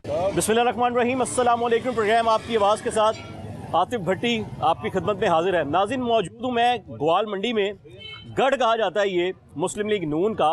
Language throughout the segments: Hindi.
बिस्मिल्लाहिर्रहमानिर्रहीम, अस्सलाम वालेकुम। प्रोग्राम आपकी आवाज़ के साथ आतिफ भट्टी आपकी खिदमत में हाजिर है। नाज़रीन, मौजूद हूँ मैं ग्वाल मंडी में। गढ़ कहा जाता है ये मुस्लिम लीग नून का।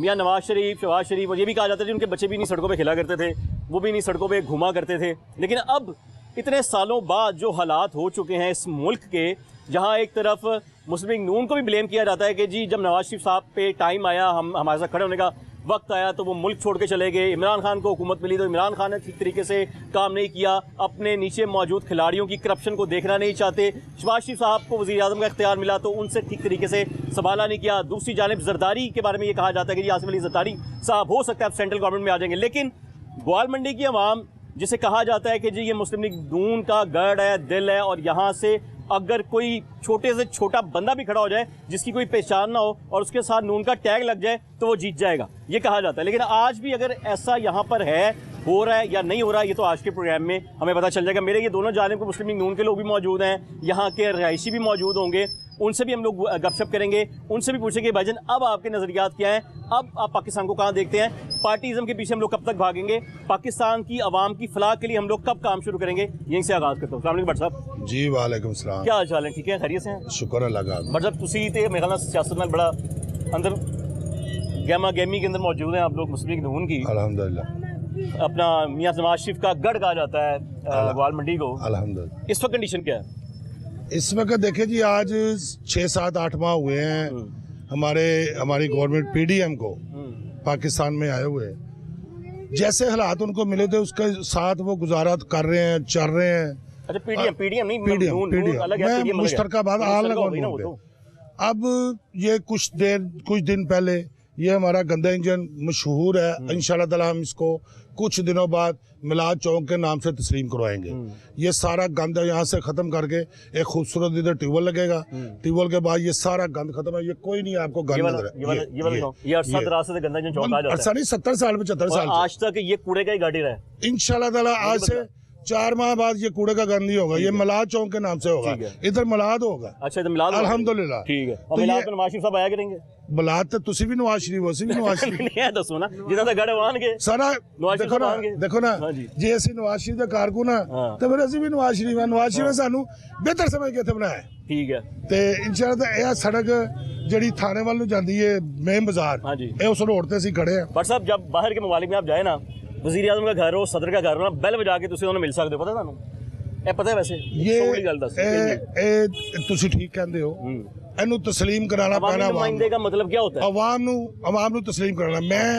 मियाँ नवाज शरीफ, शहबाज शरीफ और ये भी कहा जाता है कि उनके बच्चे भी नहीं सड़कों पे खेला करते थे, वो भी नहीं सड़कों पे घूमा करते थे। लेकिन अब इतने सालों बाद जो हालात हो चुके हैं इस मुल्क के, जहाँ एक तरफ मुस्लिम लीग नून को भी ब्लेम किया जाता है कि जी जब नवाज शरीफ साहब पे टाइम आया, हमारे साथ खड़े होने का वक्त आया तो वो मुल्क छोड़ के चले गए। इमरान खान को हुकूमत मिली तो इमरान खान ने ठीक तरीके से काम नहीं किया, अपने नीचे मौजूद खिलाड़ियों की करप्शन को देखना नहीं चाहते। शहबाज शरीफ साहब को वज़ीर आज़म का इख्तियार मिला तो उनसे ठीक तरीके से संभाला नहीं किया। दूसरी जानिब जरदारी के बारे में ये कहा जाता है कि जी आसिफ अली जरदारी साहब हो सकता है अब सेंट्रल गवर्नमेंट में आ जाएंगे। लेकिन ग्वाल मंडी की आवाम, जिसे कहा जाता है कि जी ये मुस्लिम लीग नून का गढ़ है, दिल है, और यहाँ से अगर कोई छोटे से छोटा बंदा भी खड़ा हो जाए जिसकी कोई पहचान ना हो और उसके साथ नून का टैग लग जाए तो वो जीत जाएगा, ये कहा जाता है। लेकिन आज भी अगर ऐसा यहाँ पर है, हो रहा है या नहीं हो रहा है, ये तो आज के प्रोग्राम में हमें पता चल जाएगा। मेरे ये दोनों जानिब को मुस्लिम लीग नून के लोग भी मौजूद हैं, यहाँ के रहायशी भी मौजूद होंगे, उनसे भी हम लोग गपशप करेंगे, उनसे भी पूछेंगे भाईजान अब आपके नज़रियात क्या हैं, अब आप पाकिस्तान को कहाँ देखते हैं, पार्टीज़म के पीछे हम लोग कब तक भागेंगे, पाकिस्तान की आवाम की फलाह के लिए हम लोग कब काम शुरू करेंगे। यहीं से आगाज़ करता हूँ। अस्सलाम वालेकुम भट्ट साहब। जी वालेकुम सलाम। क्या हाल चाल है? ठीक है, खैरियत से हैं? शुक्र अल्लाह का। भट्ट साहब तुसी ते मेरे ख्याल सियासत में बड़ा अंदर गहमा गहमी के अंदर मौजूद हैं आप लोग मुस्लिम लीग नून की। अल्हम्दुलिल्लाह। अपना मियाँ नवाज शरीफ का गढ़ कहा जाता है ग्वाल मंडी को। अल्हम्दुलिल्लाह। इस वक्त कंडीशन क्या है? इस वक्त देखिए जी, आज 6-7-8 माह हुए हैं हमारी गवर्नमेंट पीडीएम को पाकिस्तान में आए हुए। जैसे हालात उनको मिले थे उसके साथ वो गुजारा कर रहे हैं, चल रहे हैं। अच्छा, पीडीएम नहीं, पीडीएम अलग है, मैं मुश्तरकाबाद आल लगा। अब ये कुछ दिन पहले ये हमारा गंदा इंजन मशहूर है, इंशाल्लाह ताला हम इसको कुछ दिनों बाद मिलाद चौक के नाम से तस्लीम करवाएंगे। ये सारा गंद यहाँ से खत्म करके एक खूबसूरत इधर ट्यूबवेल लगेगा। ट्यूबवेल के बाद ये सारा गंद खत्म है, ये कोई नहीं आपको गंद नजर है। ये 70 से गंदा इंजन चौक आ जाता है। नहीं, 70 साल 75 साल आज तक ये कूड़े का ही गाड़ी रहा है। इंशाल्लाह ताला आज से 4 माह बाद ये कूड़े का गंद नहीं होगा, ये मिलाद चौक के नाम से होगा। इधर मिलाद होगा। अच्छा, इधर मिलाद, अल्हम्दुलिल्लाह। ठीक है। और मिलाद में नवाज शरीफ साहब आया करेंगे? मिलाद तो तुसी भी नवाज शरीफ हो, भी नवाज शरीफ नहीं है, दसो ना जिन्ना दा गढ़ वान के सारा देखो ना हाँ जी। जे ਅਸੀਂ नवाज शरीफ ਦਾ ਕਾਰਕੁਨ ਆ ਤੇ ਫਿਰ ਅਸੀਂ ਵੀ ਨਵਾज ਸ਼ਰੀਫ ਆ। ਨਵਾज ਸ਼ਰੀਫ ਨੇ ਸਾਨੂੰ ਬਿਹਤਰ ਸਮਝ ਕੇ ਇੱਥੇ ਬਣਾਇਆ। ਠੀਕ ਹੈ। ਤੇ ਇਨਸ਼ਾਅੱਲਾ ਇਹ ਸੜਕ ਜਿਹੜੀ थाने वाल ਨੂੰ ਜਾਂਦੀ है मेन बाजार, हाँ जी, ਇਹ ਉਸ रोड ਤੇ ਅਸੀਂ खड़े हैं। बट साहब जब बाहर के ममालिक में आप जाए ना, वज़ीर आज़म का घर हो, सदर का घर हो ना, बेल बजा के तुसी उन्हें मिल सकते हो। पता ਤੁਹਾਨੂੰ ਇਹ ਪਤਾ है? वैसे ये ਤੁਸੀਂ ठीक कहते हो, ਇਹਨੂੰ तस्लीम कराना पैना नुमाइंदे का मतलब क्या होता है? आवाम ਨੂੰ तस्लीम कराना। मैं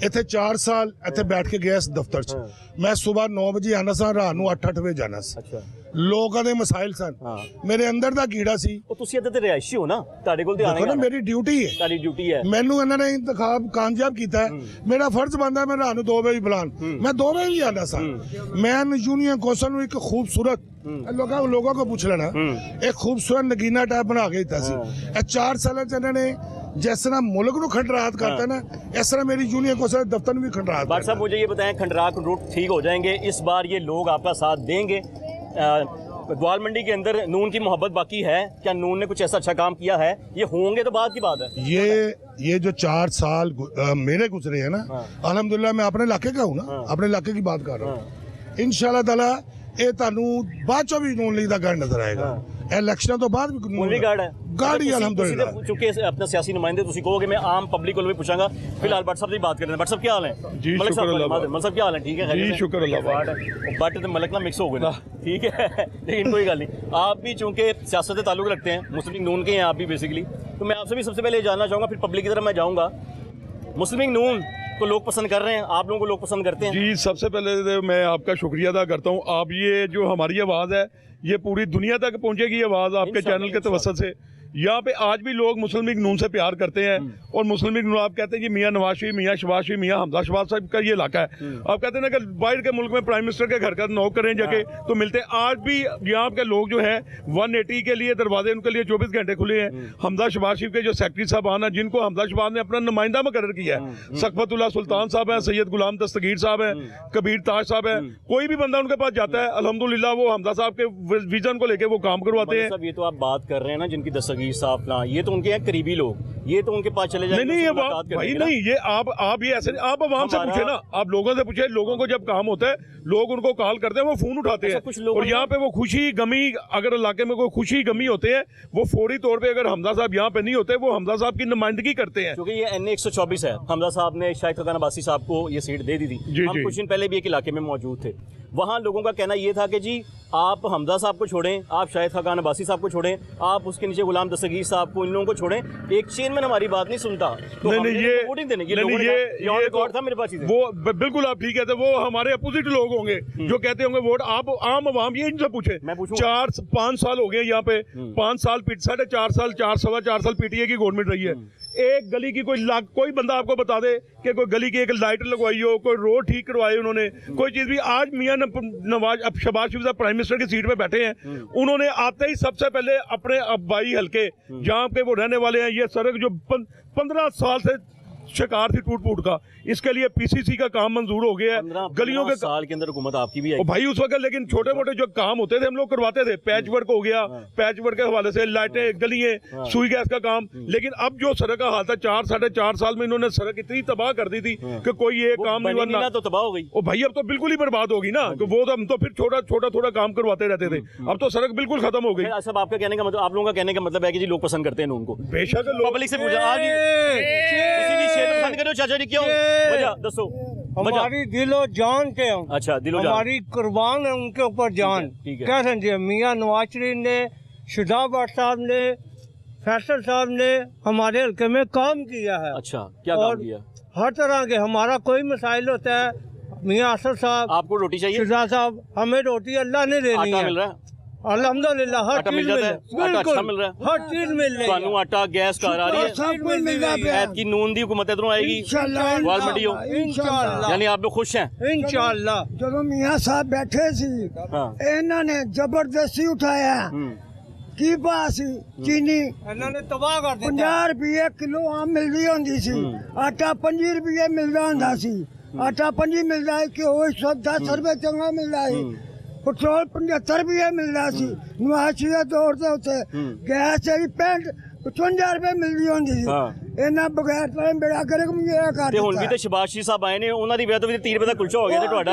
ਇੱਥੇ 4 ਸਾਲ ਇੱਥੇ बैठ के गया इस दफ्तर च। मैं सुबह 9 ਵਜੇ ਆਣਾ ਸਾਂ, ਰਾਤ ਨੂੰ 8-8 ਵਜੇ ਜਾਣਾ ਸੀ। अच्छा, ਲੋਕਾਂ ਦੇ ਮਸਾਇਲ ਸਨ, ਮੇਰੇ ਅੰਦਰ ਦਾ ਕੀੜਾ ਸੀ। ਉਹ ਤੁਸੀਂ ਇੱਥੇ ਤੇ ਰਿਹਾਇਸ਼ੀ ਹੋ ਨਾ, ਤੁਹਾਡੇ ਕੋਲ ਤੇ ਆਣਾ ਦੇਖੋ ਨਾ, ਮੇਰੀ ਡਿਊਟੀ ਹੈ, ਤੁਹਾਡੀ ਡਿਊਟੀ ਹੈ। ਮੈਨੂੰ ਇਹਨਾਂ ਨੇ ਇੰਤਖਾਬ ਕਾਮਯਾਬ ਕੀਤਾ ਹੈ, ਮੇਰਾ ਫਰਜ਼ ਬਣਦਾ ਮੈਂ ਰਾਤ ਨੂੰ 2 ਵਜੇ ਬੁਲਾਣ, ਮੈਂ 2 ਵਜੇ ਹੀ ਆਣਾ ਸਾਂ। ਮੈਂ यूनियन कौंसल ਨੂੰ ਇੱਕ ਖੂਬਸੂਰਤ ਲੋਕਾਂ को पूछ लेना, एक खूबसूरत नगीना टाइप बना के दिता सी। 4 साल ਇਹਨਾਂ ਨੇ जिस तरह मुल्क को खंडरात करता है ना, इस तरह मेरी यूनियन कौंसल दफ्तर में भी खंडरात। बात साहब मुझे ये बताएं, खंडरात रूट ठीक हो जाएंगे इस बार? ये लोग आपका साथ देंगे? ग्वाल मंडी के अंदर नून की मोहब्बत बाकी है क्या? नून ने कुछ ऐसा अच्छा काम किया है? ये होंगे तो बात की बात है। ये जो 4 साल मेरे गुजरे हैं ना, अल्हम्दुलिल्लाह मैं अपने इलाके का हूँ ना, अपने इलाके की बात कर रहा हूँ। इंशाल्लाह ताला ये तानू बाद चो भी नून लीग का गढ़ नजर आएगा। इलेक्शन तो बाद भी नून गढ़ है, गढ़ ही अल्हम्दुलिल्लाह। चूंकि अपना सियासी नुमाइंदे तुसी कहोगे, मैं आम पब्लिक को भी पूछांगा। फिलहाल भट्ट साहब से बात करते हैं। भट्ट साहब क्या हाल है? जी मलिक शुक्र अल्लाह। मलिक साहब क्या हाल है? ठीक है जी शुक्र अल्लाह। बट तो मलिक ना मिक्स हो गए ना, ठीक है। लेकिन कोई गल नहीं, आप भी चूंकि सियासत से ताल्लुक रखते हैं, मुस्लिम लीग नून के हैं आप भी बेसिकली, तो मैं आपसे भी सबसे पहले जानना चाहूँगा, फिर पब्लिक की तरफ मैं जाऊँगा। मुस्लिम लीग नून को लोग पसंद कर रहे हैं, आप लोगों को लोग पसंद करते हैं? जी, सबसे पहले मैं आपका शुक्रिया अदा करता हूँ। आप ये जो हमारी आवाज़ है ये पूरी दुनिया तक पहुँचेगी, आवाज़ आपके चैनल के तवस्सुत से। यहाँ पे आज भी लोग मुस्लिम लीग नून से प्यार करते हैं, और मुस्लिम लीग नून आप कहते हैं कि मियाँ नवाज शरीफ, मियाँ शहबाज शरीफ, मियाँ हमजा शहबाज साहब का ये इलाका है। आप कहते हैं ना कि बाहर के मुल्क में प्राइम मिनिस्टर के घर का नॉक करें जाके तो मिलते हैं। आज भी यहाँ के लोग जो हैं 180 के लिए दरवाजे उनके लिए 24 घंटे खुले हैं। हमजा शहबाज शरीफ के जो सेक्रेटरी साहब आना, जिनको हमजा शहबाज ने अपना नुमाइंदा मुकर्रर किया है, सकफतुल्लाह सुल्तान साहब हैं, सैयद गुलाम दस्तगीर साहब हैं, कबीर ताज साहब हैं, कोई भी बंदा उनके पास जाता है अल्हम्दुलिल्लाह वो हमजा साहब के विजन को लेके वो काम करवाते हैं। ये तो आप बात कर रहे हैं ना जिनकी दस्तगीर साहब ना, ये तो उनके हैं करीबी लोग, ये तो उनके पास चले जाएंगे। नहीं ये भाई नहीं, ये आप ये ऐसे आप आवाम से पूछे ना, आप लोगों से पूछे। लोगों को जब काम होता है लोग उनको कॉल करते हैं, वो फोन उठाते हैं। और यहाँ पे वो खुशी गमी, अगर इलाके में कोई खुशी गमी होते हैं, वो फौरी तौर पे, अगर हमजा साहब यहाँ पे नहीं होते, वो हमजा साहब की नुमाइंदगी करते हैं। क्योंकि ये NA 124 है, हमजा साहब ने शाहिद खान अब्बासी साहब को ये सीट दे दी थी। हम कुछ दिन पहले भी एक इलाके में मौजूद थे, वहाँ लोगों का कहना ये था कि जी आप हमजा साहब को छोड़ें, आप शाहिद खान अब्बासी साहब को छोड़ें, आप उसके नीचे गुलाम दस्तगीर साहब को, इन लोगों को छोड़ें, एक चेयरमैन हमारी बात नहीं सुनता। तो नहीं ये वोटिंग देने की ये था मेरे पास चीज़ें। वो बिल्कुल आप ठीक कहते हैं, वो हमारे अपोजिट लोग होंगे जो कहते होंगे वोट। आप आम आवाम ये इनसे पूछे, 4-5 साल हो गए यहाँ पे, 5 साल 4.5 साल 4.25 साल PTA की गवर्नमेंट रही है। एक गली की कोई बंदा आपको बता दे कि कोई गली की एक लाइट लगवाई हो, कोई रोड ठीक करवाई उन्होंने, कोई चीज भी। आज मियां नवाज, अब शहबाज शरीफ साहब प्राइम मिनिस्टर की सीट पे बैठे हैं, उन्होंने आते ही सबसे पहले अपने अब्बाई हल्के जहाँ पे वो रहने वाले हैं, ये सड़क जो 15 साल से शिकार थी टूट फूट का, इसके लिए PCC का काम मंजूर हो गया है। गलियों के साल के अंदर हुकूमत आपकी भी आई भाई उस वक्त, लेकिन छोटे मोटे जो काम होते थे हम लोग करवाते थे। पैच वर्क हो गया, पैच वर्क के हवाले से लाइटें, गलियां, सुई गैस का काम। लेकिन अब जो सड़क का हाल था 4-4.5 साल में, इन्होंने सड़क इतनी तबाह कर दी थी कि कोई ये काम नहीं बनना, तो तबाह हो गई। ओ भाई अब तो बिल्कुल ही बर्बाद होगी ना, कि वो हम तो फिर छोटा थोड़ा काम करवाते रहते थे, अब तो सड़क बिल्कुल खत्म हो गई। सब आपका कहने का मतलब, आप लोगों का कहने का मतलब है कि जी लोग पसंद करते हैं उनको। बेशक पब्लिक से पूछा आज पसंद करो चाचा जी, क्यों वजह दसो? हमारी दिलो जान के हम, अच्छा दिलो जान, हमारी कुर्बान है उनके ऊपर जान। क्या समझे, मियाँ नवाज शरीफ ने, शुदा भट्ट साहब ने, फैसल साहब ने हमारे हल्के में काम किया है। अच्छा क्या काम किया? हर तरह के, हमारा कोई मसाइल होता है, मियाँ असद साहब, आपको रोटी चाहिए, शुदा साहब, हमें रोटी अल्लाह ने देनी है, मिल रहा है अल्हम्दुलिल्लाह, हर चीज मिल रहा है, अच्छा मिल रहा है, हर चीज मिल रही है, आटा गैस कार आ रही है, सब कुछ मिल रहा है। ऐत की नून दी हुकूमत इधरों आएगी, वाल मंडी हो, इंशाअल्लाह, यानी आप लोग खुश हैं इंशाअल्लाह। ਜਦੋਂ मियाँ साहब बैठे सी, ਇਹਨਾਂ ਨੇ ਜ਼ਬਰਦਸਤੀ ਉਠਾਇਆ ਕੀ ਭਾਅ ਸੀ ਚੀਨੀ, ਇਹਨਾਂ ਨੇ ਤਬਾਹ ਕਰ ਦਿੱਤਾ। 50 ਰੁਪਏ ਕਿਲੋ ਆਮ ਮਿਲਦੀ ਹੁੰਦੀ ਸੀ, ਆਟਾ 5 ਰੁਪਏ ਮਿਲਦਾ ਹੁੰਦਾ ਸੀ, ਆਟਾ 5 ਮਿਲਦਾ ਹੈ, ਘਿਓ 10 ਰੁਪਏ ਚੰਗਾ ਮਿਲਦਾ ਹੈ, ਪੈਟਰੋਲ 75 ਰੁਪਏ ਮਿਲਦਾ ਸੀ। ਨਵਾਜ਼ ਸ਼ਰੀਫ ਦੇ ਦੌਰ ਦੇ ਉੱਤੇ ਗੈਸ ਜਿਹੜੀ 55 ਰੁਪਏ ਮਿਲਦੀ ਹੁੰਦੀ ਸੀ। ਇਹਨਾਂ ਬਗੈਰ ਤਾਂ ਬੇੜਾ ਗਰਕ ਮੇਰਾ ਕਰ ਤੇ ਹੁਣ ਵੀ ਤੇ ਸ਼ਹਬਾਜ਼ ਸ਼ਰੀਫ ਸਾਹਿਬ ਆਏ ਨੇ, ਉਹਨਾਂ ਦੀ ਵਜ੍ਹਾ ਤੋਂ ਵੀ 30 ਰੁਪਏ ਦਾ ਕੁਲਚਾ ਹੋ ਗਿਆ ਤੇ ਤੁਹਾਡਾ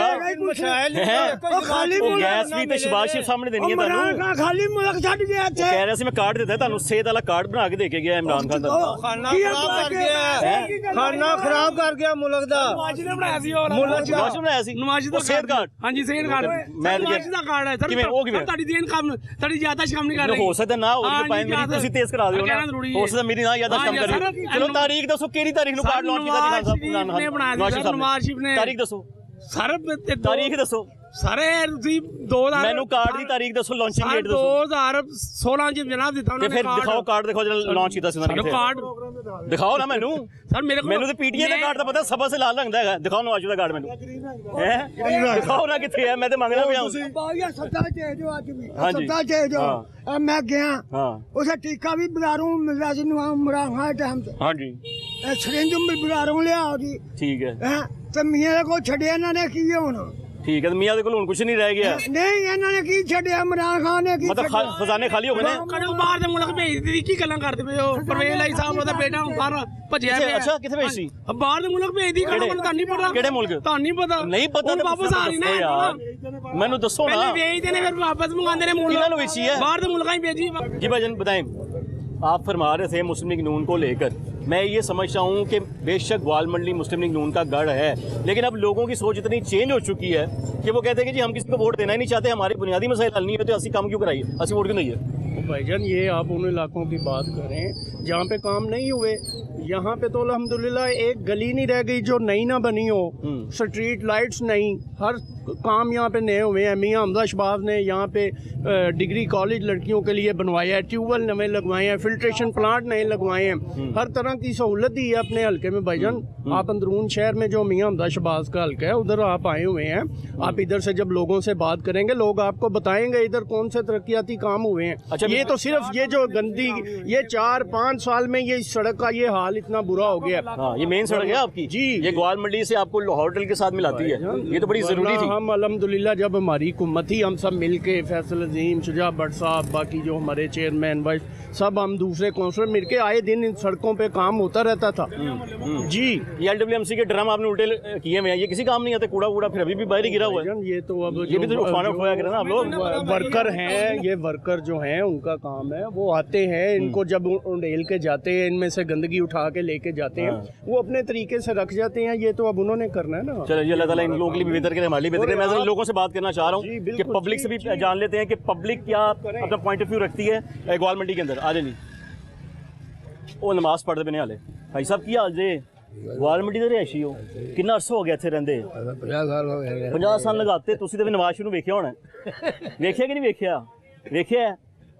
ਖਾਲੀ ਗੈਸ ਵੀ ਤੇ ਸ਼ਹਬਾਜ਼ ਸ਼ਰੀਫ ਸਾਹਮਣੇ ਦੇਣੀ ਹੈ ਤੁਹਾਨੂੰ। ਖਾਲੀ ਮੁਲਕ ਛੱਡ ਗਿਆ ਇੱਥੇ, ਕਹਿ ਰਿਹਾ ਸੀ ਮੈਂ ਕਾਰਡ ਦਿੱਤਾ ਤੁਹਾਨੂੰ, ਸਿਹਤ ਵਾਲਾ ਕਾਰਡ ਬਣਾ ਕੇ ਦੇ ਕੇ ਗਿਆ ਇਮਰਾਨ ਖਾਨ ਦਾ। ਖਾਣਾ ਖਰਾਬ ਕਰ ਗਿਆ, ਖਾਣਾ ਖਰਾਬ ਕਰ ਗਿਆ ਮੁਲਕ ਦਾ। ਨਵਾਜ਼ ਨੇ ਬਣਾਇਆ ਸੀ, ਉਹ ਨਵਾਜ਼ ਬਣਾਇਆ ਸੀ ਨਵਾਜ਼ ਦਾ ਸਿਹਤ ਕਾਰਡ। ਹਾਂਜੀ ਸਿਹਤ ਕਾਰਡ, ਮੈਂ ਨਵਾਜ਼ ਦਾ ਕਾਰਡ ਹੈ ਸਰ। ਕਿਵੇਂ ਉਹ ਕਿਵੇਂ ਤੁਹਾਡੀ ਦੇਣ ਕੰਮ, ਤੁਹਾਡੀ ਯਾਦਾਸ਼ਤ ਕੰਮ ਨਹੀਂ ਕਰ ਰਹੀ। ਹੋ ਸਕਦਾ ਨਾ ਹੋ ਰਹੀ, ਪਾਏ ਮੇਰੀ ਤੁਸੀਂ ਤੇਜ਼ ਕਰਾ ਦਿਓ ਨਾ, ਹੋ ਸਕਦਾ ਮੇਰੀ ਨਾ ਯਾਦਾਸ਼ਤ ਕੰਮ ਕਰੀ। ਚਲੋ ਤਾਰੀਖ ਦੱਸੋ, ਕਿਹੜੀ ਤਾਰੀਖ ਨੂੰ ਕਾਰਡ ਲਾਂਚ ਕੀਤਾ ਨਵਾਜ਼ ਸ਼ਰੀਫ ਨੇ, ਤਾਰੀਖ ਦੱਸੋ ਸਰ ਤਾਰੀਖ ਦੱਸੋ ਸਾਰੇ ਤੁਸੀਂ 2000 ਮੈਨੂੰ ਕਾਰਡ ਦੀ ਤਾਰੀਖ ਦੱਸੋ, ਲਾਂਚਿੰਗ ਡੇਟ ਦੱਸੋ। 2016 ਚ ਜਨਾਬ ਦਿੱਤਾ ਉਹਨਾਂ ਤੇ ਨੇ ਫਿਰ ਦਿਖਾਓ ਕਾਰਡ, ਦਿਖਾਓ ਜਿਹੜਾ ਲਾਂਚ ਕੀਤਾ ਸੀ ਉਹਨਾਂ ਨੇ। ਕਾਰਡ ਦਿਖਾਓ ਨਾ ਮੈਨੂੰ, ਸਰ ਮੇਰੇ ਕੋਲ ਮੈਨੂੰ ਤੇ PTA ਦਾ ਕਾਰਡ ਤਾਂ ਪਤਾ, ਸਭਾ ਸੇ ਲਾਲ ਰੰਗ ਦਾ ਹੈਗਾ। ਦਿਖਾਓ ਨਵਾਜ਼ ਦਾ ਕਾਰਡ ਮੈਨੂੰ, ਹੈ ਦਿਖਾਓ ਨਾ ਕਿੱਥੇ ਹੈ, ਮੈਂ ਤੇ ਮੰਗਣਾ ਪਿਆ ਹੂੰ। ਬਾਇਆ ਸੱਤਾ ਚੇ ਜੋ ਅੱਜ ਵੀ ਹਾਂਜੀ। ਸੱਤਾ ਚੇ ਜੋ ਮੈਂ ਗਿਆ, ਹਾਂ ਉਸੇ ਟੀਕਾ ਵੀ ਬਾਜ਼ਾਰੋਂ ਮਿਲਦਾ ਸੀ ਮਰਾਂਗਾ ਟਾਈਮ ਤੇ। ਹਾਂਜੀ ਇਹ ਸਰਿੰਜ ਵੀ ਬਾਜ਼ਾਰੋਂ ਲਿਆ ਉਹਦੀ, ਠੀਕ ਹੈ ਹੈ ਤੇ ਮੀਆਂ ਦੇ ਕੋਲ ਛੱਡਿਆ ਇਹਨਾਂ ਨੇ ਕੀ ਹੁਣ? ਠੀਕ ਹੈ, ਮੀਆਂ ਦੇ ਕੋਲ ਹੁਣ ਕੁਝ ਨਹੀਂ ਰਹਿ ਗਿਆ, ਨਹੀਂ ਇਹਨਾਂ ਨੇ ਕੀ ਛੱਡਿਆ, ਇਮਰਾਨ ਖਾਨ ਨੇ ਕੀ ਮਤਲਬ ਖਜ਼ਾਨੇ ਖਾਲੀ ਹੋ ਗਏ ਨੇ। ਕਦੋਂ ਬਾਹਰ ਦੇ ਮੁਲਕ ਭੇਜ ਦਿੱਤੀ, ਕੀ ਗੱਲਾਂ ਕਰਦੇ ਪਏ ਹੋ? ਪਰਵੇਜ਼ ਅਲੀ ਸਾਹਿਬ ਉਹਦਾ ਬੇਟਾ ਬਾਹਰ ਭੱਜਿਆ ਪਿਆ। ਅੱਛਾ ਕਿੱਥੇ ਭੇਜੀ ਸੀ? ਬਾਹਰ ਦੇ ਮੁਲਕ ਭੇਜਦੀ, ਕਦੋਂ ਤੁਹਾਨੂੰ ਨਹੀਂ ਪਤਾ? ਕਿਹੜੇ ਮੁਲਕ? ਤੁਹਾਨੂੰ ਨਹੀਂ ਪਤਾ? ਨਹੀਂ ਪਤਾ ਤਾਂ ਵਾਪਸ ਆ ਰਹੀ ਨਾ ਯਾਰ, ਮੈਨੂੰ ਦੱਸੋ ਨਾ। ਪਹਿਲੇ ਵੇਚਦੇ ਨੇ ਫਿਰ ਵਾਪਸ ਮੰਗਾਉਂਦੇ ਨੇ ਮੁਲਕ। ਕਿਹਨਾਂ ਨੂੰ ਵੇਚੀ ਹੈ? बाहर के मुल्क ही भेजी। जी भाईजान बताएं, आप फरमा रहे थे मुस्लिम लीग नून को लेकर, मैं ये समझता हूँ कि बेशक ग्वाल मंडी मुस्लिम लीग नून का गढ़ है, लेकिन अब लोगों की सोच इतनी चेंज हो चुकी है कि वो कहते हैं कि जी हम किसी को वोट देना ही नहीं चाहते, हमारे बुनियादी मसाइल हल नहीं होते, असली काम क्यों कराइए, असली वोट क्यों नहीं है। भाईजान ये आप उन इलाकों की बात करें जहाँ पे काम नहीं हुए, यहाँ पे तो अल्हम्दुलिल्लाह एक गली नहीं रह गई जो नई ना बनी हो, स्ट्रीट लाइट्स नहीं, हर काम यहाँ पे नए हुए हैं। मियाँ हमजा शहबाज ने यहाँ पे डिग्री कॉलेज लड़कियों के लिए बनवाया है, ट्यूबवेल नए लगवाए हैं, फिल्ट्रेशन प्लांट नए लगवाए हैं, हर तरह की सहूलत दी है अपने हल्के में। भाईजान आप अंदरून शहर में जो मियाँ हमजा शहबाज का हल्का है उधर आप आए हुए हैं, आप इधर से जब लोगों से बात करेंगे लोग आपको बताएंगे इधर कौन से तरक्याती काम हुए हैं। अच्छा, ये तो सिर्फ ये जो गंदी, ये 4-5 साल में ये इस सड़क का ये हाल इतना बुरा हो गया। हाँ, ये मेन सड़क है आपकी जी। ये ग्वाल मंडी से आपको होटल के साथ मिलाती है, ये तो बड़ी जरूरी वरना थी। हम अल्हम्दुलिल्लाह जब हमारी हुकूमत थी, हम सब मिल के फैसल अजीम, शुजा भट्ट साहब, बाकी जो हमारे चेयरमैन वाइस सब, हम दूसरे कौंसलर मिल के आए दिन इन सड़कों पे काम होता रहता था। जी। ये LWMC के ड्रम आपने उल्टे किए हुए हैं, ये किसी काम नहीं आते, कूड़ा वूड़ा फिर अभी भी बाहर ही गिरा हुआ है। ये तो अब ये भी तो उठाना उठाया करें ना आप लोग। वर्कर हैं, ये वर्कर जो हैं उनका काम है, वो आते हैं, इनको जब उंडेल के जाते हैं, इनमें से गंदगी उठा के लेके जाते हैं, वो अपने तरीके से रख जाते हैं। ये तो अब उन्होंने करना है ना। चलो जी, अल्लाह ताला इन लोगों के लिए भी बेहतर करे, हमारे लिए बेहतर करे। मैं इन लोगों से बात करना चाह रहा जी, हूँ बिल्कुल, कि पब्लिक से भी जान लेते हैं कि पब्लिक क्या अपना पॉइंट ऑफ व्यू रखती है ग्वाल मंडी के अंदर। आ जाए जी, वो नमाज पढ़ते बने हाले भाई साहब की हाल जे ग्वाल मंडी ਦੇ ਰਿਹਾਇਸ਼ੀ ਹੋ ਕਿੰਨਾ ਅਰਸਾ ਹੋ ਗਿਆ ਇੱਥੇ ਰਹਿੰਦੇ? 50 ਸਾਲ ਹੋ ਗਏ 50 ਸਾਲ ਲਗਾਤੇ ਤੁਸੀਂ ਤੇ ਨਵਾਜ਼ ਨੂੰ ਵੇਖਿਆ ਹੋਣਾ, ਵੇਖਿਆ ਕਿ ਨਹੀਂ ਵੇਖਿਆ? ਵੇਖਿਆ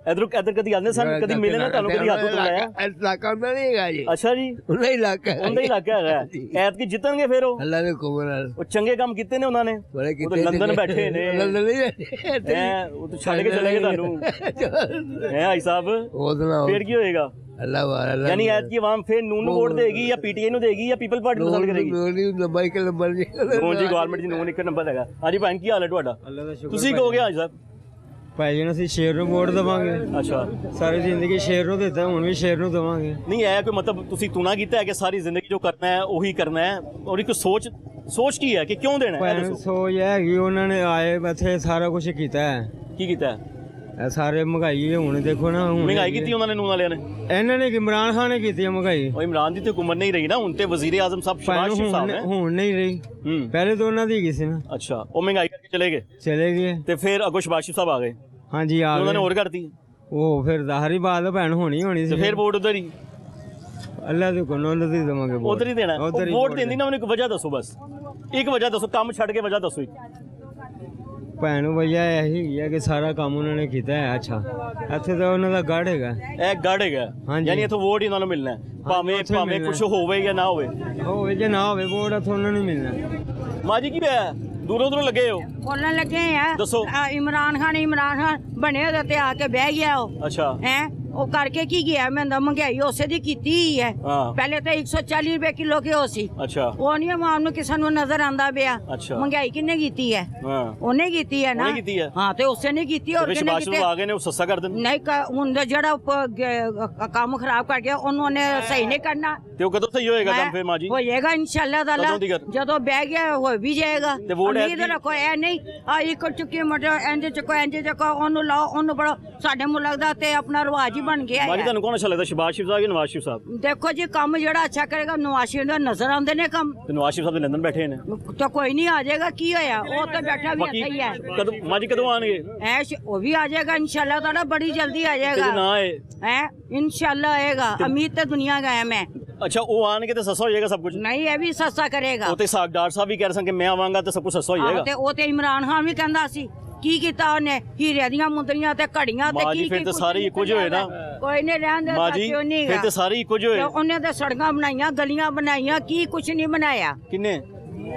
ਇੱਧਰ ਕਦੀ ਆਉਂਦੇ ਸਨ, ਕਦੀ ਮਿਲੇ ਨਾ ਤੁਹਾਨੂੰ, ਕਦੀ ਹੱਥ ਉਠਾਇਆ? ਇਲਾਕਾ ਦਾ ਨਹੀਂ ਹੈਗਾ ਜੀ, ਅੱਛਾ ਜੀ, ਉਹਦਾ ਇਲਾਕਾ ਉਹਦਾ ਹੀ ਇਲਾਕਾ ਹੈਗਾ। ਐਤਕੀ ਜਿੱਤਣਗੇ ਫਿਰ ਉਹ ਅੱਲਾ ਦੇ ਹੁਕਮ ਨਾਲ ਉਹ ਚੰਗੇ ਕੰਮ ਕੀਤੇ ਨੇ ਉਹਨਾਂ ਨੇ, ਬੜੇ ਉਹ ਕੀਤੇ ਤਾਂ ਲੰਦਨ ਬੈਠੇ ਨੇ, ਲੰਦਨ ਨਹੀਂ ਬੈਠੇ ਹੈਂ, ਉਹ ਤਾਂ ਛੱਡ ਕੇ ਚਲੇ ਗਏ ਤੁਹਾਨੂੰ ਹੈ ਭਾਈ ਸਾਹਿਬ, ਉਹਦਾ ਫਿਰ ਕੀ ਹੋਏਗਾ? ਅੱਲਾ ਵਾਲਾ यानी ऐत की आवाम फिर नून वोट देगी या पीटीआई ਨੂੰ ਦੇਗੀ ਜਾਂ ਪੀਪਲ ਪਾਰਟੀ ਨੂੰ ਪਸੰਦ ਕਰੇਗੀ? ਲੰਬਾਈ ਕੇ ਨੰਬਰ ਜੀ ਨੋ ਜੀ, ਗਵਰਨਮੈਂਟ ਜੀ ਨੂਨ ਇੱਕ ਨੰਬਰ ਹੈਗਾ। ਹਾਂਜੀ ਭਾਈ ਕੀ ਹਾਲ ਹੈ ਤੁਹਾਡਾ? ਤੁਸੀਂ ਕਹੋਗੇ ਹਾਂਜੀ ਸਾਹਿਬ? ਭਾਈ ਜੀ ਅਸੀਂ ਸ਼ੇਰ ਨੂੰ ਵੋਟ ਦੇਵਾਂਗੇ, ਅੱਛਾ, ਸਾਰੀ ਜ਼ਿੰਦਗੀ ਸ਼ੇਰ ਨੂੰ ਦਿੱਤਾ, ਹੁਣ ਵੀ ਸ਼ੇਰ ਨੂੰ ਦੇਵਾਂਗੇ। ਨਹੀਂ ਇਹ ਕੋਈ ਮਤਲਬ ਤੁਸੀਂ ਤੁਨਾ ਕੀਤਾ ਹੈ ਕਿ ਸਾਰੀ ਜ਼ਿੰਦਗੀ ਜੋ ਕਰਨਾ ਹੈ ਉਹੀ ਕਰਨਾ ਹੈ, ਔਰ ਇੱਕ ਸੋਚ ਕੀ ਹੈ ਕਿ ਕਿਉਂ ਦੇਣਾ ਹੈ? ਇਹ ਭਾਈ ਦੱਸੋ ਸੋਚ ਇਹ ਹੈਗੀ, ਉਹਨਾਂ ਨੇ ਆਏ ਇੱਥੇ ਸਾਰਾ ਕੁਝ ਕੀਤਾ ਹੈ, ਕੀ ਕੀਤਾ ਹੈ? ਇਹ ਸਾਰੇ ਮਹਿੰਗਾਈ ਹੁਣ ਦੇਖੋ ਨਾ, ਹੁਣ ਮਹਿੰਗਾਈ ਕੀਤੀ ਉਹਨਾਂ ਨੇ, ਨੂਨ ਵਾਲਿਆਂ ਨੇ? ਇਹਨਾਂ ਨੇ ਇਮਰਾਨ ਖਾਨ ਨੇ ਕੀਤੀ ਹੈ ਮਹਿੰਗਾਈ। ਉਹ ਇਮਰਾਨ ਦੀ ਤੇ ਹੁਕੂਮਤ ਨਹੀਂ ਰਹੀ ਨਾ, ਹੁਣ ਤੇ ਵਜ਼ੀਰ ਆਜ਼ਮ ਸਾਹਿਬ ਸ਼ਹਿਬਾਜ਼ ਸ਼ਰੀਫ ਸਾਹਿਬ ਹੈ। ਹੁਣ ਨਹੀਂ ਰਹੀ, ਪਹਿਲੇ ਤਾਂ ਉਹਨਾਂ ਦੀ ਹੈਗੀ ਸੀ ਨਾ। ਅੱਛਾ, ਉਹ ਮਹਿੰਗਾਈ ਕਰਕੇ ਚਲੇ ਗਏ ਚਲੇ ਗਏ ਤੇ ਫਿਰ ਅੱਗੋਂ ਸ਼ਹਿਬਾਜ਼ ਸ਼ਰੀਫ ਸਾਹਿਬ ਆ ਗਏ, ਹਾਂਜੀ ਆ ਉਹਨਾਂ ਨੇ ਗਏ। ਹੋਰ ਕਰਤੀ ਉਹ ਫਿਰ ਜ਼ਾਹਰੀ ਬਾਤ ਭੈਣ ਹੋਣੀ ਤੇ ਸੀ, ਫਿਰ ਵੋਟ ਉਧਰ ਹੀ, ਅੱਲਾ ਦੇ ਕੋਲ ਉਹਨਾਂ ਦੀ ਦੇਵਾਂਗੇ ਵੋਟ। ਉਧਰ ਹੀ ਦੇਣਾ। ਉੱਧਰ ਹੀ ਵੋਟ ਦੇਂਦੀ ਨਾ, ਉਹਨੂੰ ਇੱਕ ਵਜ੍ਹਾ ਦੱਸੋ, ਬਸ ਇੱਕ ਵਜ੍ਹਾ ਦੱਸੋ, ਕੰਮ ਛੱਡ ਕੇ ਵਜ੍ਹਾ ਦੱਸੋ ਇੱਕ। ਭੈਣ ਵਜ੍ਹਾ ਇਹੀ ਹੈਗੀ ਹੈ ਕਿ ਸਾਰਾ ਕੰਮ ਉਹਨਾਂ ਨੇ ਕੀਤਾ ਹੈ। ਅੱਛਾ, ਇੱਥੇ ਤਾਂ ਉਹਨਾਂ ਦਾ ਗੜ ਹੈਗਾ, ਇਹ ਗੜ ਹੈਗਾ, ਹਾਂਜੀ। ਯਾਨੀ ਇੱਥੋਂ ਵੋਟ ਹੀ ਉਹਨਾਂ ਨੂੰ ਮਿਲਣਾ ਹੈ, ਭਾਵੇਂ ਉੱਥੇ ਭਾਵੇਂ ਮਿਲਣਾ। ਕੁਝ ਹੋਵੇ ਜਾਂ ਨਾ ਹੋਵੇ। ਹੋਵੇ ਜੇ ਨਾ ਹੋਵੇ ਵੋਟ ਇੱਥੋਂ ਉਹਨਾਂ ਨੂੰ ਮਿਲਣਾ। ਮਾਂ ਜੀ ਕੀ ਹੋਇਆ, ਦੂਰੋਂ ਦੂਰੋਂ ਲੱਗੇ ਹੋ? ਬੋਲਣ ਲੱਗੇ ਆ ਦੱਸੋ। ਇਮਰਾਨ ਖਾਨ ਬਣੇ ਉਹਦੇ ਤੇ ਆ ਕੇ ਬਹਿ ਗਿਆ ਉਹ ਅੱਛਾ, ਹੈ, ਉਹ ਕਰਕੇ ਕੀ ਗਿਆ? ਮੈਂ ਤਾਂ ਮਹਿੰਗਾਈ ਉਸੇ ਦੀ ਕੀਤੀ ਹੀ ਹੈ। ਹਾਂ। ਪਹਿਲੇ ਤਾਂ 140 ਰੁਪਏ ਕਿਲੋ ਘਿਓ ਸੀ, ਅੱਛਾ, ਉਹ ਨਹੀਂ ਆਵਾਮ ਨੂੰ ਕਿਸੇ ਨੂੰ ਨਜ਼ਰ ਆਂਦਾ ਪਿਆ। ਅੱਛਾ। ਮਹਿੰਗਾਈ ਕਿੰਨੇ ਕੀਤੀ ਹੈ? ਹਾਂ, ਉਹਨੇ ਕੀਤੀ ਹੈ ਨਾ। ਉਹਨੇ ਕੀਤੀ ਹੈ। ਹਾਂ, ਤੇ ਉਸੇ ਨੇ ਕੀਤੀ, ਤੇ ਹੋਰ ਫਿਰ ਕਿਹਨੇ ਸ਼ਹਿਬਾਜ਼ ਕੀਤੀ? ਸ਼ਰੀਫ ਆ ਗਏ ਨੇ, ਉਹ ਸਸਤਾ ਕਰ ਦੇਣ। ਨਹੀਂ ਹੁਣ ਦਾ ਜਿਹੜਾ ਕੰਮ ਖਰਾਬ ਕਰ ਗਿਆ ਉਹਨੂੰ ਉਹਨੇ ਸਹੀ ਨਹੀਂ ਕਰਨਾ। ਤੇ ਉਹ ਕਦੋਂ ਸਹੀ ਹੋਏਗਾ ਕੰਮ ਫਿਰ ਮਾਂ ਜੀ? ਹੋਏਗਾ ਇਨਸ਼ਾਅੱਲਾ ਤਾਲਾ, ਕਦੋਂ ਦੀ ਗੱਲ? ਜਦੋਂ ਬਹਿ ਗਿਆ ਹੋ ਵੀ ਜਾਏਗਾ। ਤੇ ਵੋਟ ਉਮੀਦ ਐਤਕੀ? ਰੱਖੋ, ਇਹ ਨਹੀਂ ਆ ਇੱਕ ਚੁੱਕੀ ਮਟਰ ਇੰਜ ਚੱਕੋ ਉਹਨੂੰ ਲਾਓ, ਉਹਨੂੰ ਬੜੋ। ਸਾਡੇ ਮੁਲਕ ਦਾ ਤੇ ਆਪਣਾ ਰਿਵਾਜ ਹੀ ਬਣ ਗਿਆ ਮਾਂ ਜੀ ਹੈ। ਤੁਹਾਨੂੰ ਕੌਣ ਅੱਛਾ ਲੱਗਦਾ, ਸ਼ਹਿਬਾਜ਼ ਸ਼ਰੀਫ ਸਾਹਿਬ ਜਾਂ ਨਵਾਜ਼ ਸ਼ਰੀਫ ਸਾਹਿਬ? ਦੇਖੋ ਜੀ, ਕੰਮ ਜਿਹੜਾ ਅੱਛਾ ਕਰੇਗਾ ਨਵਾਜ਼ ਸ਼ਰੀਫ ਦਾ ਨਜ਼ਰ ਆਉਂਦੇ ਨੇ ਕੰਮ, ਤੇ ਨਵਾਜ਼ ਸ਼ਰੀਫ ਸਾਹਿਬ ਦੇ ਲੰਦਨ ਬੈਠੇ ਨੇ, ਤਾਂ ਕੋਈ ਨਹੀਂ ਆ ਜਾਏਗਾ। ਕੀ ਹੋਇਆ, ਉਹ ਤਾਂ ਬੈਠਾ ਵੀ ਬਾਕੀ ਇੱਥੇ ਹੀ ਹੈ। ਕਦੋਂ ਮਾਂ ਜੀ ਕਦੋਂ ਆਣਗੇ? ਐਸ਼ ਉਹ ਵੀ ਆ ਜਾਏਗਾ ਇਨਸ਼ਾਅੱਲਾ ਤਾਲਾ, ਬੜੀ ਜਲਦੀ ਆ ਤੇ ਜੇ ਜਾਏਗਾ ਨਾ ਆਏ? ਹੈ, ਇਨਸ਼ਾਅੱਲਾ ਆਏਗਾ। ਉਮੀਦ ਤੇ ਦੁਨੀਆ का है मैं। ਅੱਛਾ, ਉਹ ਆਣਗੇ ਤੇ ਸਸਤਾ ਹੋ ਜਾਏਗਾ ਸਭ ਕੁਝ? नहीं ये भी सस्ता करेगा। ਉਹ ਤੇ ਡਾਕਟਰ ਸਾਹਿਬ ਵੀ ਕਹਿ ਰਹੇ ਸਨ ਕਿ ਮੈਂ ਆਵਾਂਗਾ ਤੇ ਸਭ ਕੁਝ ਸਸਤਾ ਹੋ ਆਹੋ, ਜਾਏਗਾ। ਤੇ ਉਹ ਤੇ ਇਮਰਾਨ ਖਾਨ ਵੀ ਕਹਿੰਦਾ ਸੀ, ਕੀ ਕੀਤਾ ਉਹਨੇ? ਹੀਰੇ ਦੀਆਂ ਮੁੰਦਰੀਆਂ ਤੇ ਘੜੀਆਂ ਤੇ ਮਾਂ ਜੀ, ਕੀ ਫਿਰ ਤੇ ਕੁਛ ਸਾਰੇ ਨਹੀਂ ਇੱਕੋ ਜਿਹੇ ਹੋਏ ਨਾ। ਕੋਈ ਨਹੀਂ ਰਹਿਣ ਦੇ, ਮਾਂ ਜੀ, ਕਿਉਂ ਨਹੀਂ ਫਿਰ ਤੇ ਸਾਰੇ ਇੱਕੋ ਜਿਹੇ ਹੋਏ। ਉਹਨੇ ਤਾਂ ਸੜਕਾਂ ਬਣਾਈਆਂ, ਗਲੀਆਂ ਬਣਾਈਆਂ, ਕੀ ਕੁਛ ਨਹੀਂ ਬਣਾਇਆ ਕਿੰਨੇ?